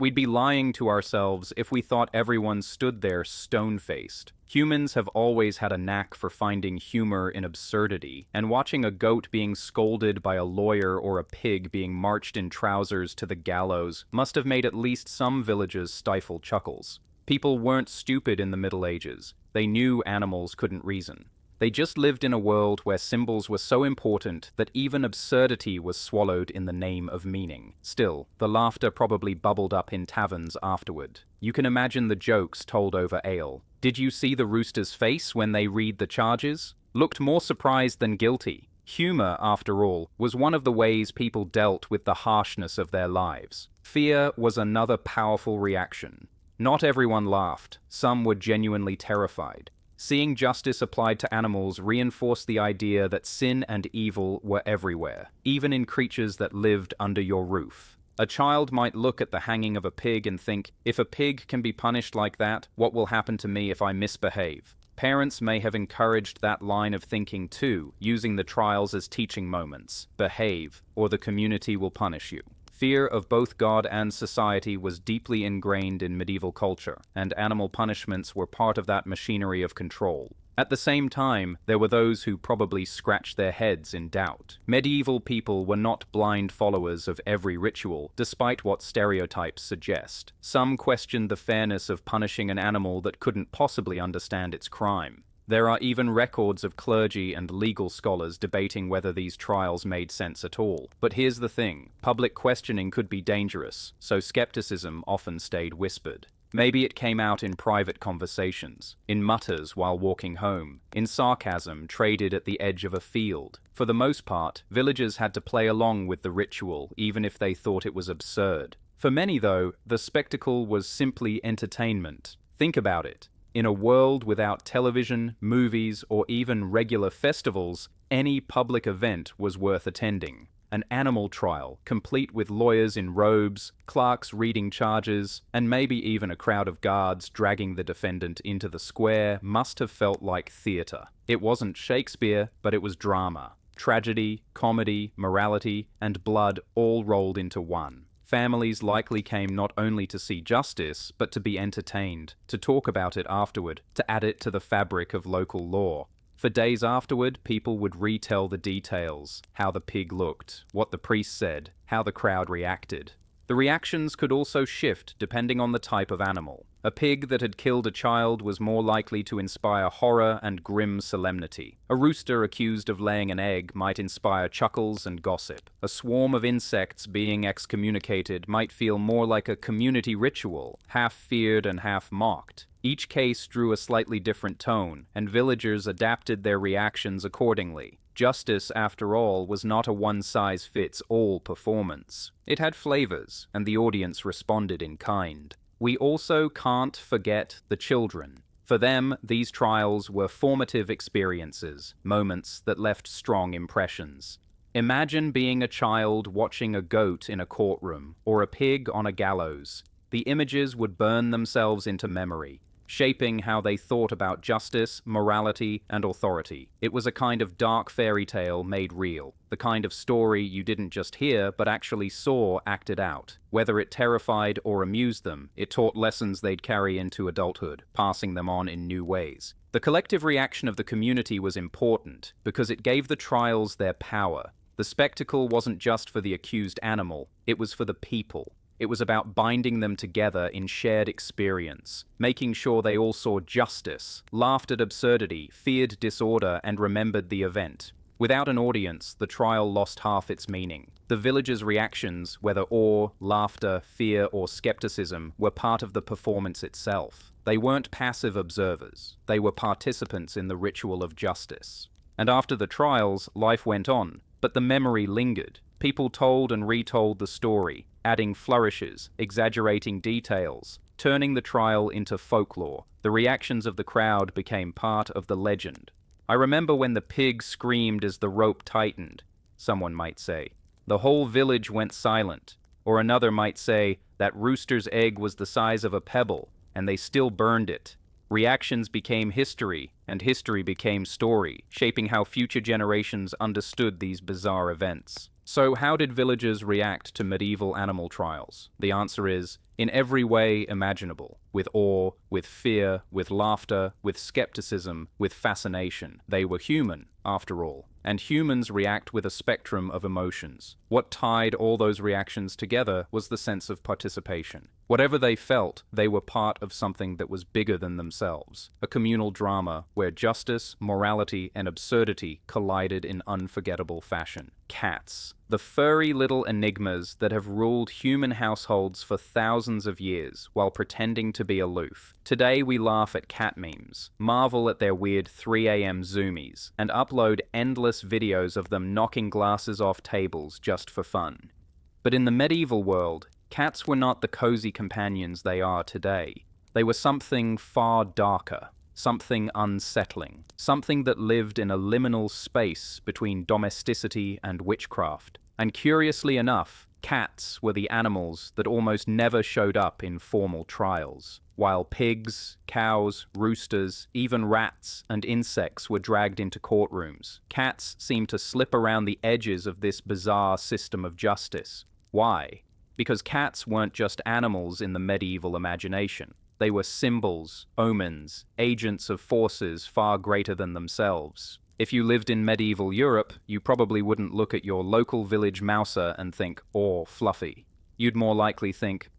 we'd be lying to ourselves if we thought everyone stood there stone-faced. Humans have always had a knack for finding humor in absurdity, and watching a goat being scolded by a lawyer or a pig being marched in trousers to the gallows must have made at least some villagers stifle chuckles. People weren't stupid in the Middle Ages. They knew animals couldn't reason. They just lived in a world where symbols were so important that even absurdity was swallowed in the name of meaning. Still, the laughter probably bubbled up in taverns afterward. You can imagine the jokes told over ale. Did you see the roosters' face when they read the charges? Looked more surprised than guilty. Humor, after all, was one of the ways people dealt with the harshness of their lives. Fear was another powerful reaction. Not everyone laughed. Some were genuinely terrified. Seeing justice applied to animals reinforced the idea that sin and evil were everywhere, even in creatures that lived under your roof. A child might look at the hanging of a pig and think, if a pig can be punished like that, what will happen to me if I misbehave? Parents may have encouraged that line of thinking too, using the trials as teaching moments. Behave, or the community will punish you. Fear of both God and society was deeply ingrained in medieval culture, and animal punishments were part of that machinery of control. At the same time, there were those who probably scratched their heads in doubt. Medieval people were not blind followers of every ritual, despite what stereotypes suggest. Some questioned the fairness of punishing an animal that couldn't possibly understand its crime. There are even records of clergy and legal scholars debating whether these trials made sense at all. But here's the thing, public questioning could be dangerous, so skepticism often stayed whispered. Maybe it came out in private conversations, in mutters while walking home, in sarcasm traded at the edge of a field. For the most part, villagers had to play along with the ritual, even if they thought it was absurd. For many, though, the spectacle was simply entertainment. Think about it. In a world without television, movies, or even regular festivals, any public event was worth attending. An animal trial, complete with lawyers in robes, clerks reading charges, and maybe even a crowd of guards dragging the defendant into the square, must have felt like theatre. It wasn't Shakespeare, but it was drama. Tragedy, comedy, morality, and blood all rolled into one. Families likely came not only to see justice, but to be entertained, to talk about it afterward, to add it to the fabric of local law. For days afterward, people would retell the details, how the pig looked, what the priest said, how the crowd reacted. The reactions could also shift depending on the type of animal. A pig that had killed a child was more likely to inspire horror and grim solemnity. A rooster accused of laying an egg might inspire chuckles and gossip. A swarm of insects being excommunicated might feel more like a community ritual, half feared and half mocked. Each case drew a slightly different tone, and villagers adapted their reactions accordingly. Justice, after all, was not a one-size-fits-all performance. It had flavors, and the audience responded in kind. We also can't forget the children. For them, these trials were formative experiences, moments that left strong impressions. Imagine being a child watching a goat in a courtroom, or a pig on a gallows. The images would burn themselves into memory, shaping how they thought about justice, morality, and authority. It was a kind of dark fairy tale made real, the kind of story you didn't just hear but actually saw acted out. Whether it terrified or amused them, it taught lessons they'd carry into adulthood, passing them on in new ways. The collective reaction of the community was important because it gave the trials their power. The spectacle wasn't just for the accused animal, it was for the people. It was about binding them together in shared experience, making sure they all saw justice, laughed at absurdity, feared disorder, and remembered the event. Without an audience, the trial lost half its meaning. The villagers' reactions, whether awe, laughter, fear, or skepticism, were part of the performance itself. They weren't passive observers. They were participants in the ritual of justice. And after the trials, life went on, but the memory lingered. People told and retold the story, adding flourishes, exaggerating details, turning the trial into folklore. The reactions of the crowd became part of the legend. I remember when the pig screamed as the rope tightened, someone might say. The whole village went silent. Or another might say, that rooster's egg was the size of a pebble, and they still burned it. Reactions became history, and history became story, shaping how future generations understood these bizarre events. So how did villagers react to medieval animal trials? The answer is, in every way imaginable, with awe, with fear, with laughter, with skepticism, with fascination. They were human, after all, and humans react with a spectrum of emotions. What tied all those reactions together was the sense of participation. Whatever they felt, they were part of something that was bigger than themselves, a communal drama where justice, morality, and absurdity collided in unforgettable fashion. Cats, the furry little enigmas that have ruled human households for thousands of years while pretending to be aloof. Today we laugh at cat memes, marvel at their weird 3 a.m. zoomies, and upload endless videos of them knocking glasses off tables just for fun. But in the medieval world, cats were not the cozy companions they are today. They were something far darker, something unsettling, something that lived in a liminal space between domesticity and witchcraft. And curiously enough, cats were the animals that almost never showed up in formal trials. While pigs, cows, roosters, even rats and insects were dragged into courtrooms, cats seemed to slip around the edges of this bizarre system of justice. Why? Because cats weren't just animals in the medieval imagination. They were symbols, omens, agents of forces far greater than themselves. If you lived in medieval Europe, you probably wouldn't look at your local village mouser and think, "Oh, fluffy." You'd more likely think,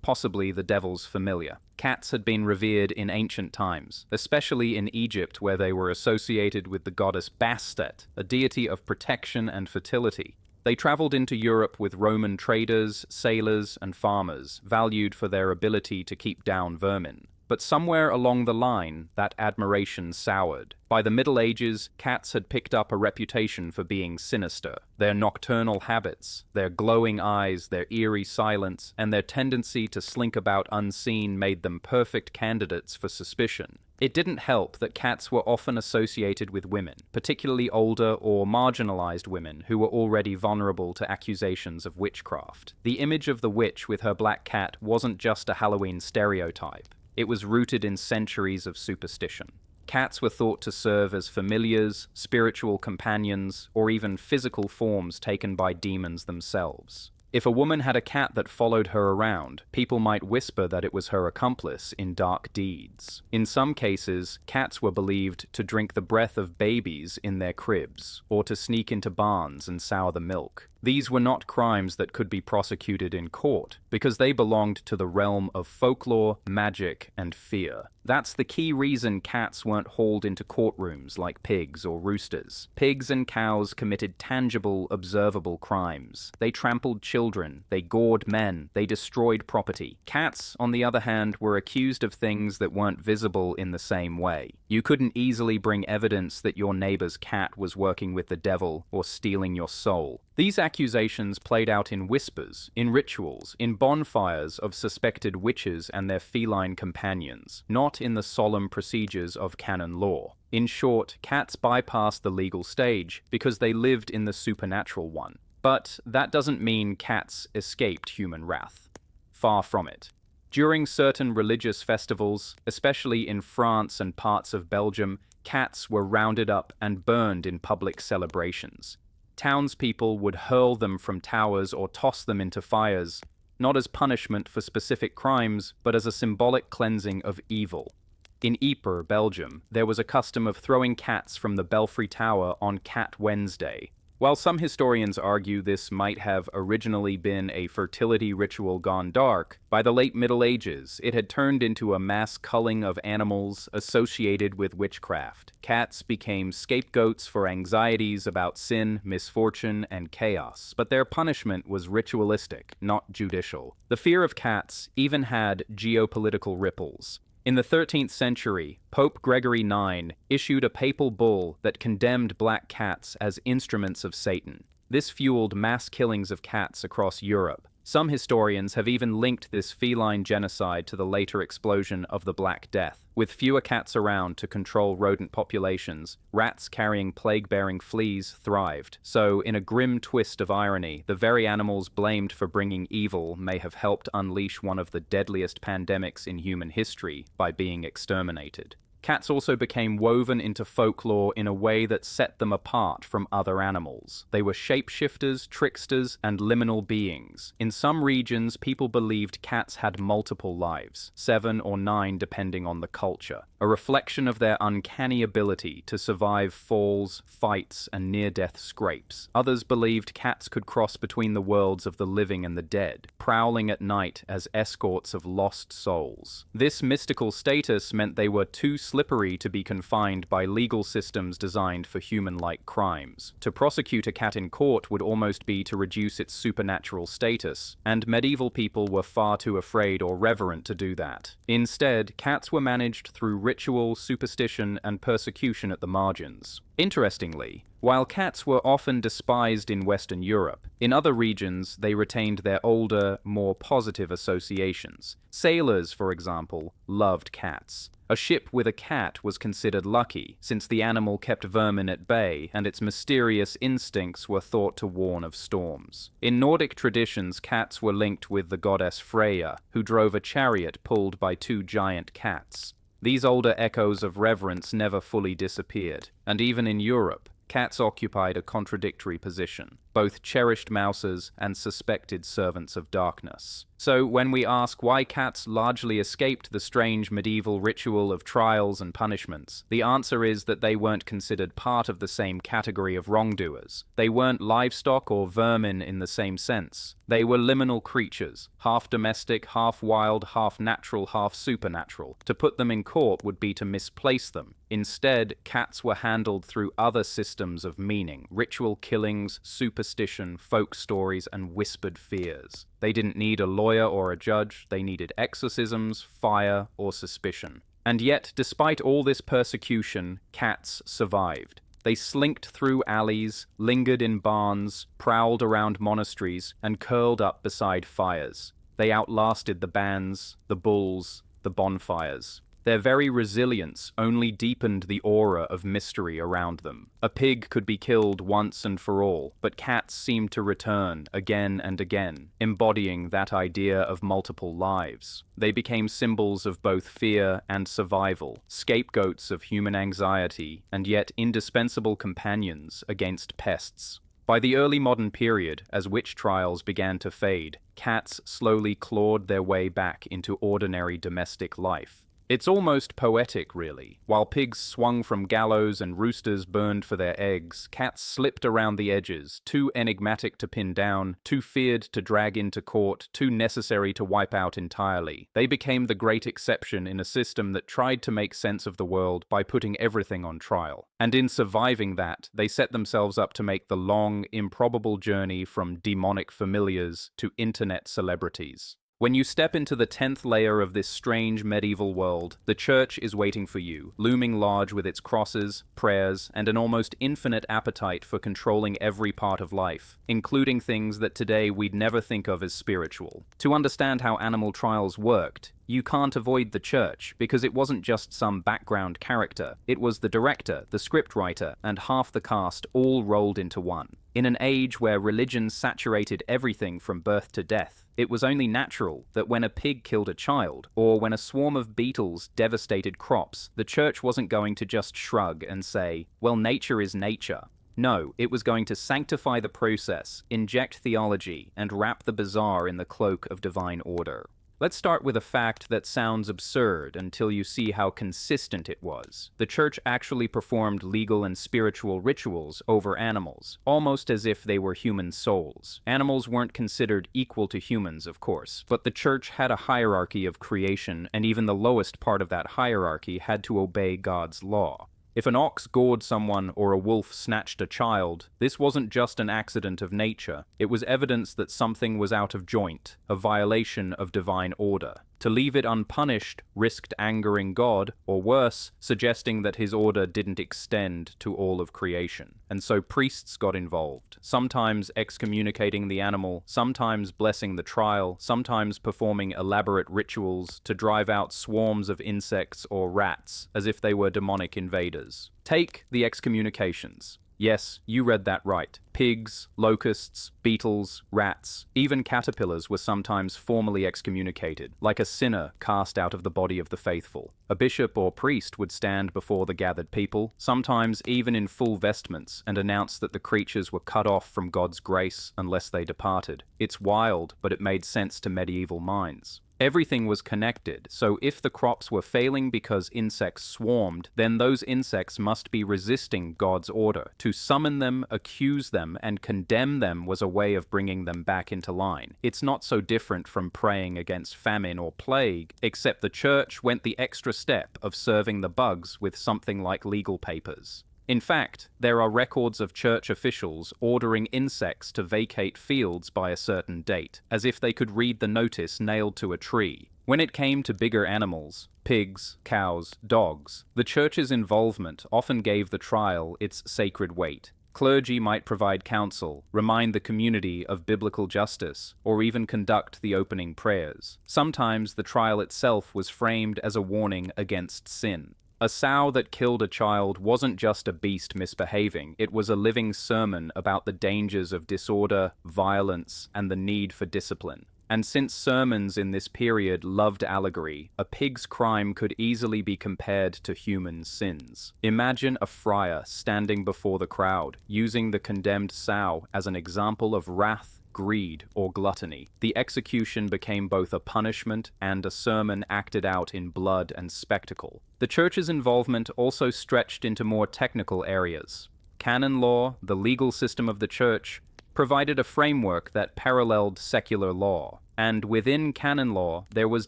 possibly the devil's familiar. Cats had been revered in ancient times, especially in Egypt where they were associated with the goddess Bastet, a deity of protection and fertility. They traveled into Europe with Roman traders, sailors, and farmers, valued for their ability to keep down vermin. But somewhere along the line, that admiration soured. By the Middle Ages, cats had picked up a reputation for being sinister. Their nocturnal habits, their glowing eyes, their eerie silence, and their tendency to slink about unseen made them perfect candidates for suspicion. It didn't help that cats were often associated with women, particularly older or marginalized women who were already vulnerable to accusations of witchcraft. The image of the witch with her black cat wasn't just a Halloween stereotype. It was rooted in centuries of superstition. Cats were thought to serve as familiars, spiritual companions, or even physical forms taken by demons themselves. If a woman had a cat that followed her around, people might whisper that it was her accomplice in dark deeds. In some cases, cats were believed to drink the breath of babies in their cribs, or to sneak into barns and sour the milk. These were not crimes that could be prosecuted in court, because they belonged to the realm of folklore, magic, and fear. That's the key reason cats weren't hauled into courtrooms like pigs or roosters. Pigs and cows committed tangible, observable crimes. They trampled children, they gored men, they destroyed property. Cats, on the other hand, were accused of things that weren't visible in the same way. You couldn't easily bring evidence that your neighbor's cat was working with the devil or stealing your soul. These accusations played out in whispers, in rituals, in bonfires of suspected witches and their feline companions, not in the solemn procedures of canon law. In short, cats bypassed the legal stage because they lived in the supernatural one. But that doesn't mean cats escaped human wrath. Far from it. During certain religious festivals, especially in France and parts of Belgium, cats were rounded up and burned in public celebrations. Townspeople would hurl them from towers or toss them into fires, not as punishment for specific crimes, but as a symbolic cleansing of evil. In Ypres, Belgium, there was a custom of throwing cats from the Belfry Tower on Cat Wednesday. While some historians argue this might have originally been a fertility ritual gone dark, by the late Middle Ages it had turned into a mass culling of animals associated with witchcraft. Cats became scapegoats for anxieties about sin, misfortune, and chaos, but their punishment was ritualistic, not judicial. The fear of cats even had geopolitical ripples. In the 13th century, Pope Gregory IX issued a papal bull that condemned black cats as instruments of Satan. This fueled mass killings of cats across Europe. Some historians have even linked this feline genocide to the later explosion of the Black Death. With fewer cats around to control rodent populations, rats carrying plague-bearing fleas thrived. So, in a grim twist of irony, the very animals blamed for bringing evil may have helped unleash one of the deadliest pandemics in human history by being exterminated. Cats also became woven into folklore in a way that set them apart from other animals. They were shapeshifters, tricksters, and liminal beings. In some regions, people believed cats had multiple lives, 7 or 9 depending on the culture, a reflection of their uncanny ability to survive falls, fights, and near-death scrapes. Others believed cats could cross between the worlds of the living and the dead, prowling at night as escorts of lost souls. This mystical status meant they were too slippery to be confined by legal systems designed for human-like crimes. To prosecute a cat in court would almost be to reduce its supernatural status, and medieval people were far too afraid or reverent to do that. Instead, cats were managed through ritual, superstition, and persecution at the margins. Interestingly, while cats were often despised in Western Europe, in other regions they retained their older, more positive associations. Sailors, for example, loved cats. A ship with a cat was considered lucky, since the animal kept vermin at bay and its mysterious instincts were thought to warn of storms. In Nordic traditions, cats were linked with the goddess Freya, who drove a chariot pulled by 2 giant cats. These older echoes of reverence never fully disappeared, and even in Europe, cats occupied a contradictory position, both cherished mouses and suspected servants of darkness. So when we ask why cats largely escaped the strange medieval ritual of trials and punishments, the answer is that they weren't considered part of the same category of wrongdoers. They weren't livestock or vermin in the same sense. They were liminal creatures, half domestic, half wild, half natural, half supernatural. To put them in court would be to misplace them. Instead, cats were handled through other systems of meaning, ritual killings, superstition, folk stories, and whispered fears. They didn't need a lawyer or a judge, they needed exorcisms, fire, or suspicion. And yet, despite all this persecution, cats survived. They slinked through alleys, lingered in barns, prowled around monasteries, and curled up beside fires. They outlasted the bands, the bulls, the bonfires. Their very resilience only deepened the aura of mystery around them. A pig could be killed once and for all, but cats seemed to return again and again, embodying that idea of multiple lives. They became symbols of both fear and survival, scapegoats of human anxiety, and yet indispensable companions against pests. By the early modern period, as witch trials began to fade, cats slowly clawed their way back into ordinary domestic life. It's almost poetic, really. While pigs swung from gallows and roosters burned for their eggs, cats slipped around the edges, too enigmatic to pin down, too feared to drag into court, too necessary to wipe out entirely. They became the great exception in a system that tried to make sense of the world by putting everything on trial. And in surviving that, they set themselves up to make the long, improbable journey from demonic familiars to internet celebrities. When you step into the 10th layer of this strange medieval world, the church is waiting for you, looming large with its crosses, prayers, and an almost infinite appetite for controlling every part of life, including things that today we'd never think of as spiritual. To understand how animal trials worked, you can't avoid the church, because it wasn't just some background character. It was the director, the scriptwriter, and half the cast all rolled into one. In an age where religion saturated everything from birth to death, it was only natural that when a pig killed a child, or when a swarm of beetles devastated crops, the church wasn't going to just shrug and say, well, nature is nature. No, it was going to sanctify the process, inject theology, and wrap the bizarre in the cloak of divine order. Let's start with a fact that sounds absurd until you see how consistent it was. The church actually performed legal and spiritual rituals over animals, almost as if they were human souls. Animals weren't considered equal to humans, of course, but the church had a hierarchy of creation, and even the lowest part of that hierarchy had to obey God's law. If an ox gored someone or a wolf snatched a child, this wasn't just an accident of nature. It was evidence that something was out of joint, a violation of divine order. To leave it unpunished risked angering God, or worse, suggesting that his order didn't extend to all of creation. And so priests got involved, sometimes excommunicating the animal, sometimes blessing the trial, sometimes performing elaborate rituals to drive out swarms of insects or rats, as if they were demonic invaders. Take the excommunications. Yes, you read that right. Pigs, locusts, beetles, rats, even caterpillars were sometimes formally excommunicated, like a sinner cast out of the body of the faithful. A bishop or priest would stand before the gathered people, sometimes even in full vestments, and announce that the creatures were cut off from God's grace unless they departed. It's wild, but it made sense to medieval minds. Everything was connected, so if the crops were failing because insects swarmed, then those insects must be resisting God's order. To summon them, accuse them, and condemn them was a way of bringing them back into line. It's not so different from praying against famine or plague, except the church went the extra step of serving the bugs with something like legal papers. In fact, there are records of church officials ordering insects to vacate fields by a certain date, as if they could read the notice nailed to a tree. When it came to bigger animals, pigs, cows, dogs, the church's involvement often gave the trial its sacred weight. Clergy might provide counsel, remind the community of biblical justice, or even conduct the opening prayers. Sometimes the trial itself was framed as a warning against sin. A sow that killed a child wasn't just a beast misbehaving, it was a living sermon about the dangers of disorder, violence, and the need for discipline. And since sermons in this period loved allegory, a pig's crime could easily be compared to human sins. Imagine a friar standing before the crowd, using the condemned sow as an example of wrath, greed, or gluttony. The execution became both a punishment and a sermon acted out in blood and spectacle. The church's involvement also stretched into more technical areas. Canon law, the legal system of the church, provided a framework that paralleled secular law. And within canon law, there was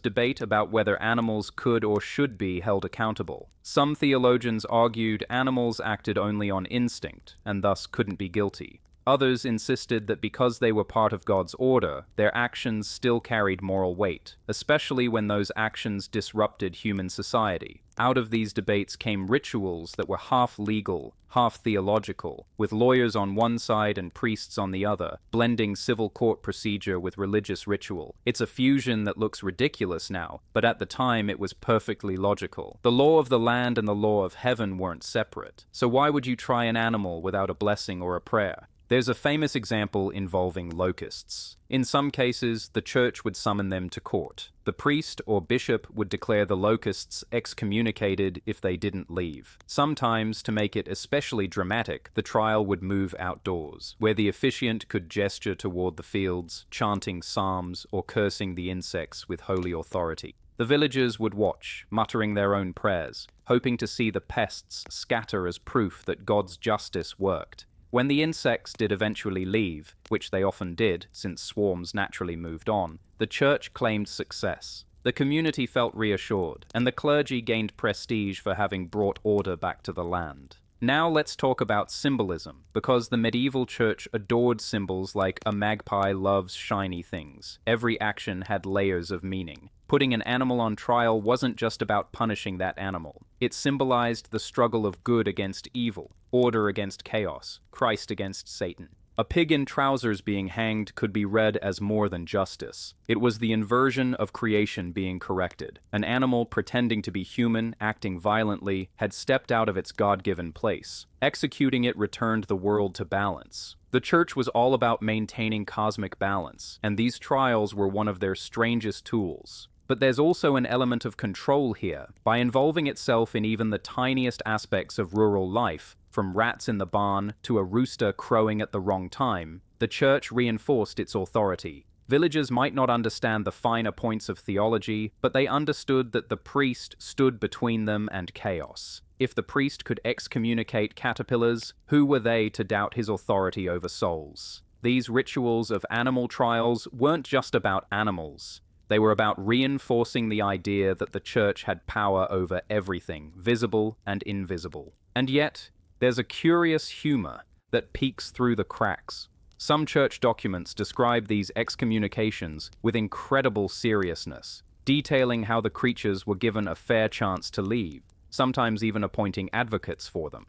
debate about whether animals could or should be held accountable. Some theologians argued animals acted only on instinct, and thus couldn't be guilty. Others insisted that because they were part of God's order, their actions still carried moral weight, especially when those actions disrupted human society. Out of these debates came rituals that were half legal, half theological, with lawyers on one side and priests on the other, blending civil court procedure with religious ritual. It's a fusion that looks ridiculous now, but at the time it was perfectly logical. The law of the land and the law of heaven weren't separate, so why would you try an animal without a blessing or a prayer? There's a famous example involving locusts. In some cases, the church would summon them to court. The priest or bishop would declare the locusts excommunicated if they didn't leave. Sometimes, to make it especially dramatic, the trial would move outdoors, where the officiant could gesture toward the fields, chanting psalms or cursing the insects with holy authority. The villagers would watch, muttering their own prayers, hoping to see the pests scatter as proof that God's justice worked. When the insects did eventually leave, which they often did since swarms naturally moved on, the church claimed success. The community felt reassured, and the clergy gained prestige for having brought order back to the land. Now let's talk about symbolism, because the medieval church adored symbols like a magpie loves shiny things. Every action had layers of meaning. Putting an animal on trial wasn't just about punishing that animal. It symbolized the struggle of good against evil, order against chaos, Christ against Satan. A pig in trousers being hanged could be read as more than justice. It was the inversion of creation being corrected. An animal pretending to be human, acting violently, had stepped out of its God-given place. Executing it returned the world to balance. The church was all about maintaining cosmic balance, and these trials were one of their strangest tools. But there's also an element of control here. By involving itself in even the tiniest aspects of rural life, from rats in the barn to a rooster crowing at the wrong time, the church reinforced its authority. Villagers might not understand the finer points of theology, but they understood that the priest stood between them and chaos. If the priest could excommunicate caterpillars, who were they to doubt his authority over souls? These rituals of animal trials weren't just about animals. They were about reinforcing the idea that the church had power over everything, visible and invisible. And yet, there's a curious humor that peeks through the cracks. Some church documents describe these excommunications with incredible seriousness, detailing how the creatures were given a fair chance to leave, sometimes even appointing advocates for them.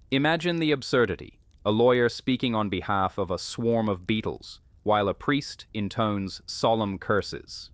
Imagine the absurdity: a lawyer speaking on behalf of a swarm of beetles, while a priest intones solemn curses.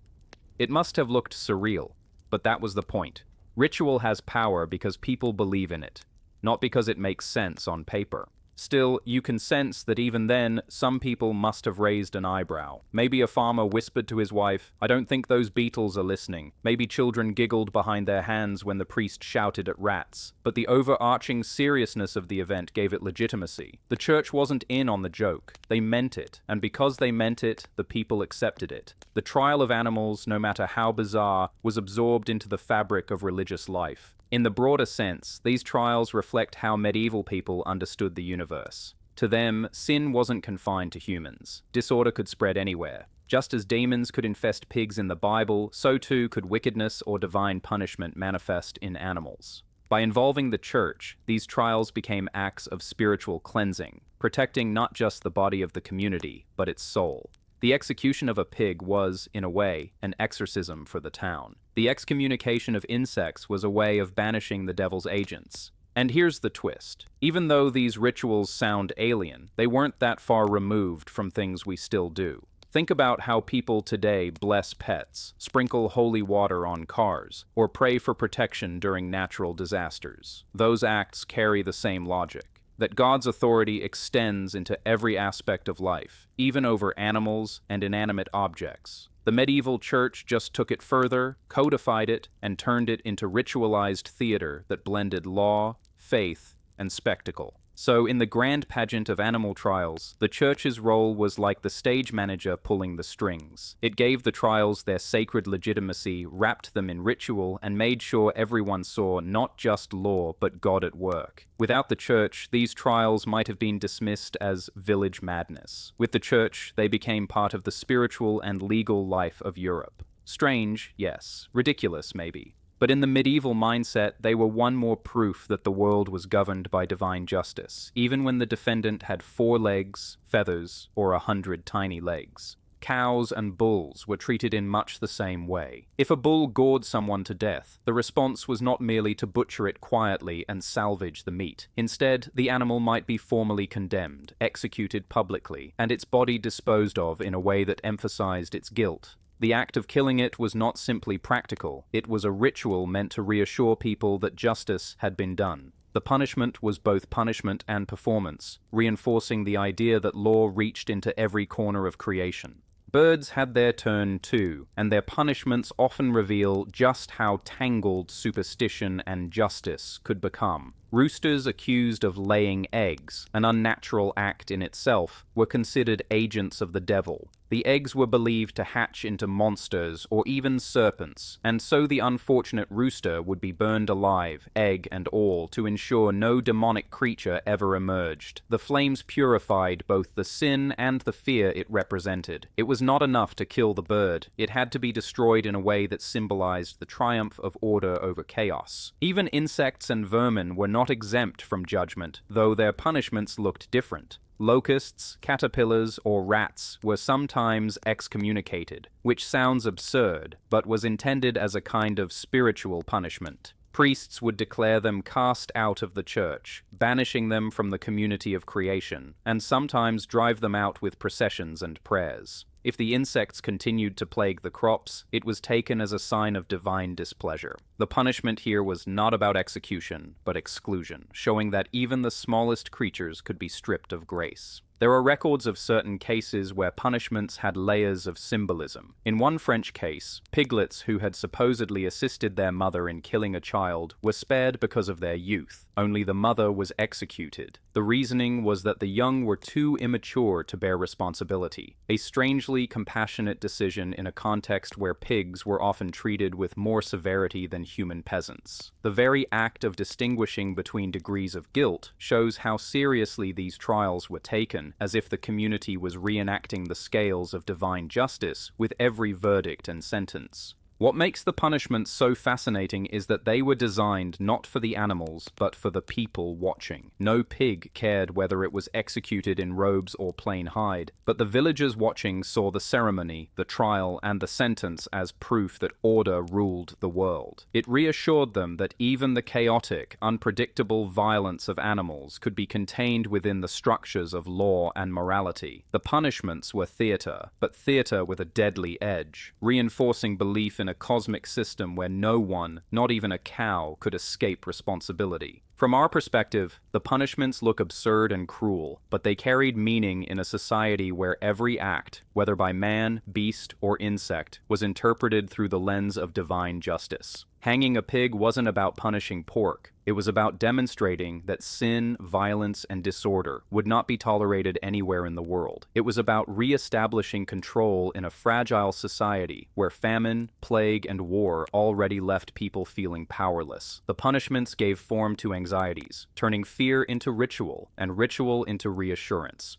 It must have looked surreal, but that was the point. Ritual has power because people believe in it, not because it makes sense on paper. Still, you can sense that even then, some people must have raised an eyebrow. Maybe a farmer whispered to his wife, "I don't think those beetles are listening." Maybe children giggled behind their hands when the priest shouted at rats. But the overarching seriousness of the event gave it legitimacy. The church wasn't in on the joke. They meant it, and because they meant it, the people accepted it. The trial of animals, no matter how bizarre, was absorbed into the fabric of religious life. In the broader sense, these trials reflect how medieval people understood the universe. To them, sin wasn't confined to humans. Disorder could spread anywhere. Just as demons could infest pigs in the Bible, so too could wickedness or divine punishment manifest in animals. By involving the church, these trials became acts of spiritual cleansing, protecting not just the body of the community, but its soul. The execution of a pig was, in a way, an exorcism for the town. The excommunication of insects was a way of banishing the devil's agents. And here's the twist. Even though these rituals sound alien, they weren't that far removed from things we still do. Think about how people today bless pets, sprinkle holy water on cars, or pray for protection during natural disasters. Those acts carry the same logic. That God's authority extends into every aspect of life, even over animals and inanimate objects. The medieval church just took it further, codified it, and turned it into ritualized theater that blended law, faith, and spectacle. So, in the grand pageant of animal trials, the church's role was like the stage manager pulling the strings. It gave the trials their sacred legitimacy, wrapped them in ritual, and made sure everyone saw not just law, but God at work. Without the church, these trials might have been dismissed as village madness. With the church, they became part of the spiritual and legal life of Europe. Strange, yes. Ridiculous, maybe. But in the medieval mindset, they were one more proof that the world was governed by divine justice, even when the defendant had 4 legs, feathers, or 100 tiny legs. Cows and bulls were treated in much the same way. If a bull gored someone to death, the response was not merely to butcher it quietly and salvage the meat. Instead, the animal might be formally condemned, executed publicly, and its body disposed of in a way that emphasized its guilt. The act of killing it was not simply practical, it was a ritual meant to reassure people that justice had been done. The punishment was both punishment and performance, reinforcing the idea that law reached into every corner of creation. Birds had their turn too, and their punishments often reveal just how tangled superstition and justice could become. Roosters accused of laying eggs, an unnatural act in itself, were considered agents of the devil. The eggs were believed to hatch into monsters or even serpents, and so the unfortunate rooster would be burned alive, egg and all, to ensure no demonic creature ever emerged. The flames purified both the sin and the fear it represented. It was not enough to kill the bird. It had to be destroyed in a way that symbolized the triumph of order over chaos. Even insects and vermin were not exempt from judgment, though their punishments looked different. Locusts, caterpillars, or rats were sometimes excommunicated, which sounds absurd, but was intended as a kind of spiritual punishment. Priests would declare them cast out of the church, banishing them from the community of creation, and sometimes drive them out with processions and prayers. If the insects continued to plague the crops, it was taken as a sign of divine displeasure. The punishment here was not about execution, but exclusion, showing that even the smallest creatures could be stripped of grace. There are records of certain cases where punishments had layers of symbolism. In one French case, piglets who had supposedly assisted their mother in killing a child were spared because of their youth. Only the mother was executed. The reasoning was that the young were too immature to bear responsibility, a strangely compassionate decision in a context where pigs were often treated with more severity than human peasants. The very act of distinguishing between degrees of guilt shows how seriously these trials were taken, as if the community was reenacting the scales of divine justice with every verdict and sentence. What makes the punishments so fascinating is that they were designed not for the animals, but for the people watching. No pig cared whether it was executed in robes or plain hide, but the villagers watching saw the ceremony, the trial, and the sentence as proof that order ruled the world. It reassured them that even the chaotic, unpredictable violence of animals could be contained within the structures of law and morality. The punishments were theater, but theater with a deadly edge, reinforcing belief in in a cosmic system where no one, not even a cow, could escape responsibility. From our perspective, the punishments look absurd and cruel, but they carried meaning in a society where every act, whether by man, beast, or insect, was interpreted through the lens of divine justice. Hanging a pig wasn't about punishing pork. It was about demonstrating that sin, violence, and disorder would not be tolerated anywhere in the world. It was about re-establishing control in a fragile society where famine, plague, and war already left people feeling powerless. The punishments gave form to anxieties, turning fear into ritual and ritual into reassurance.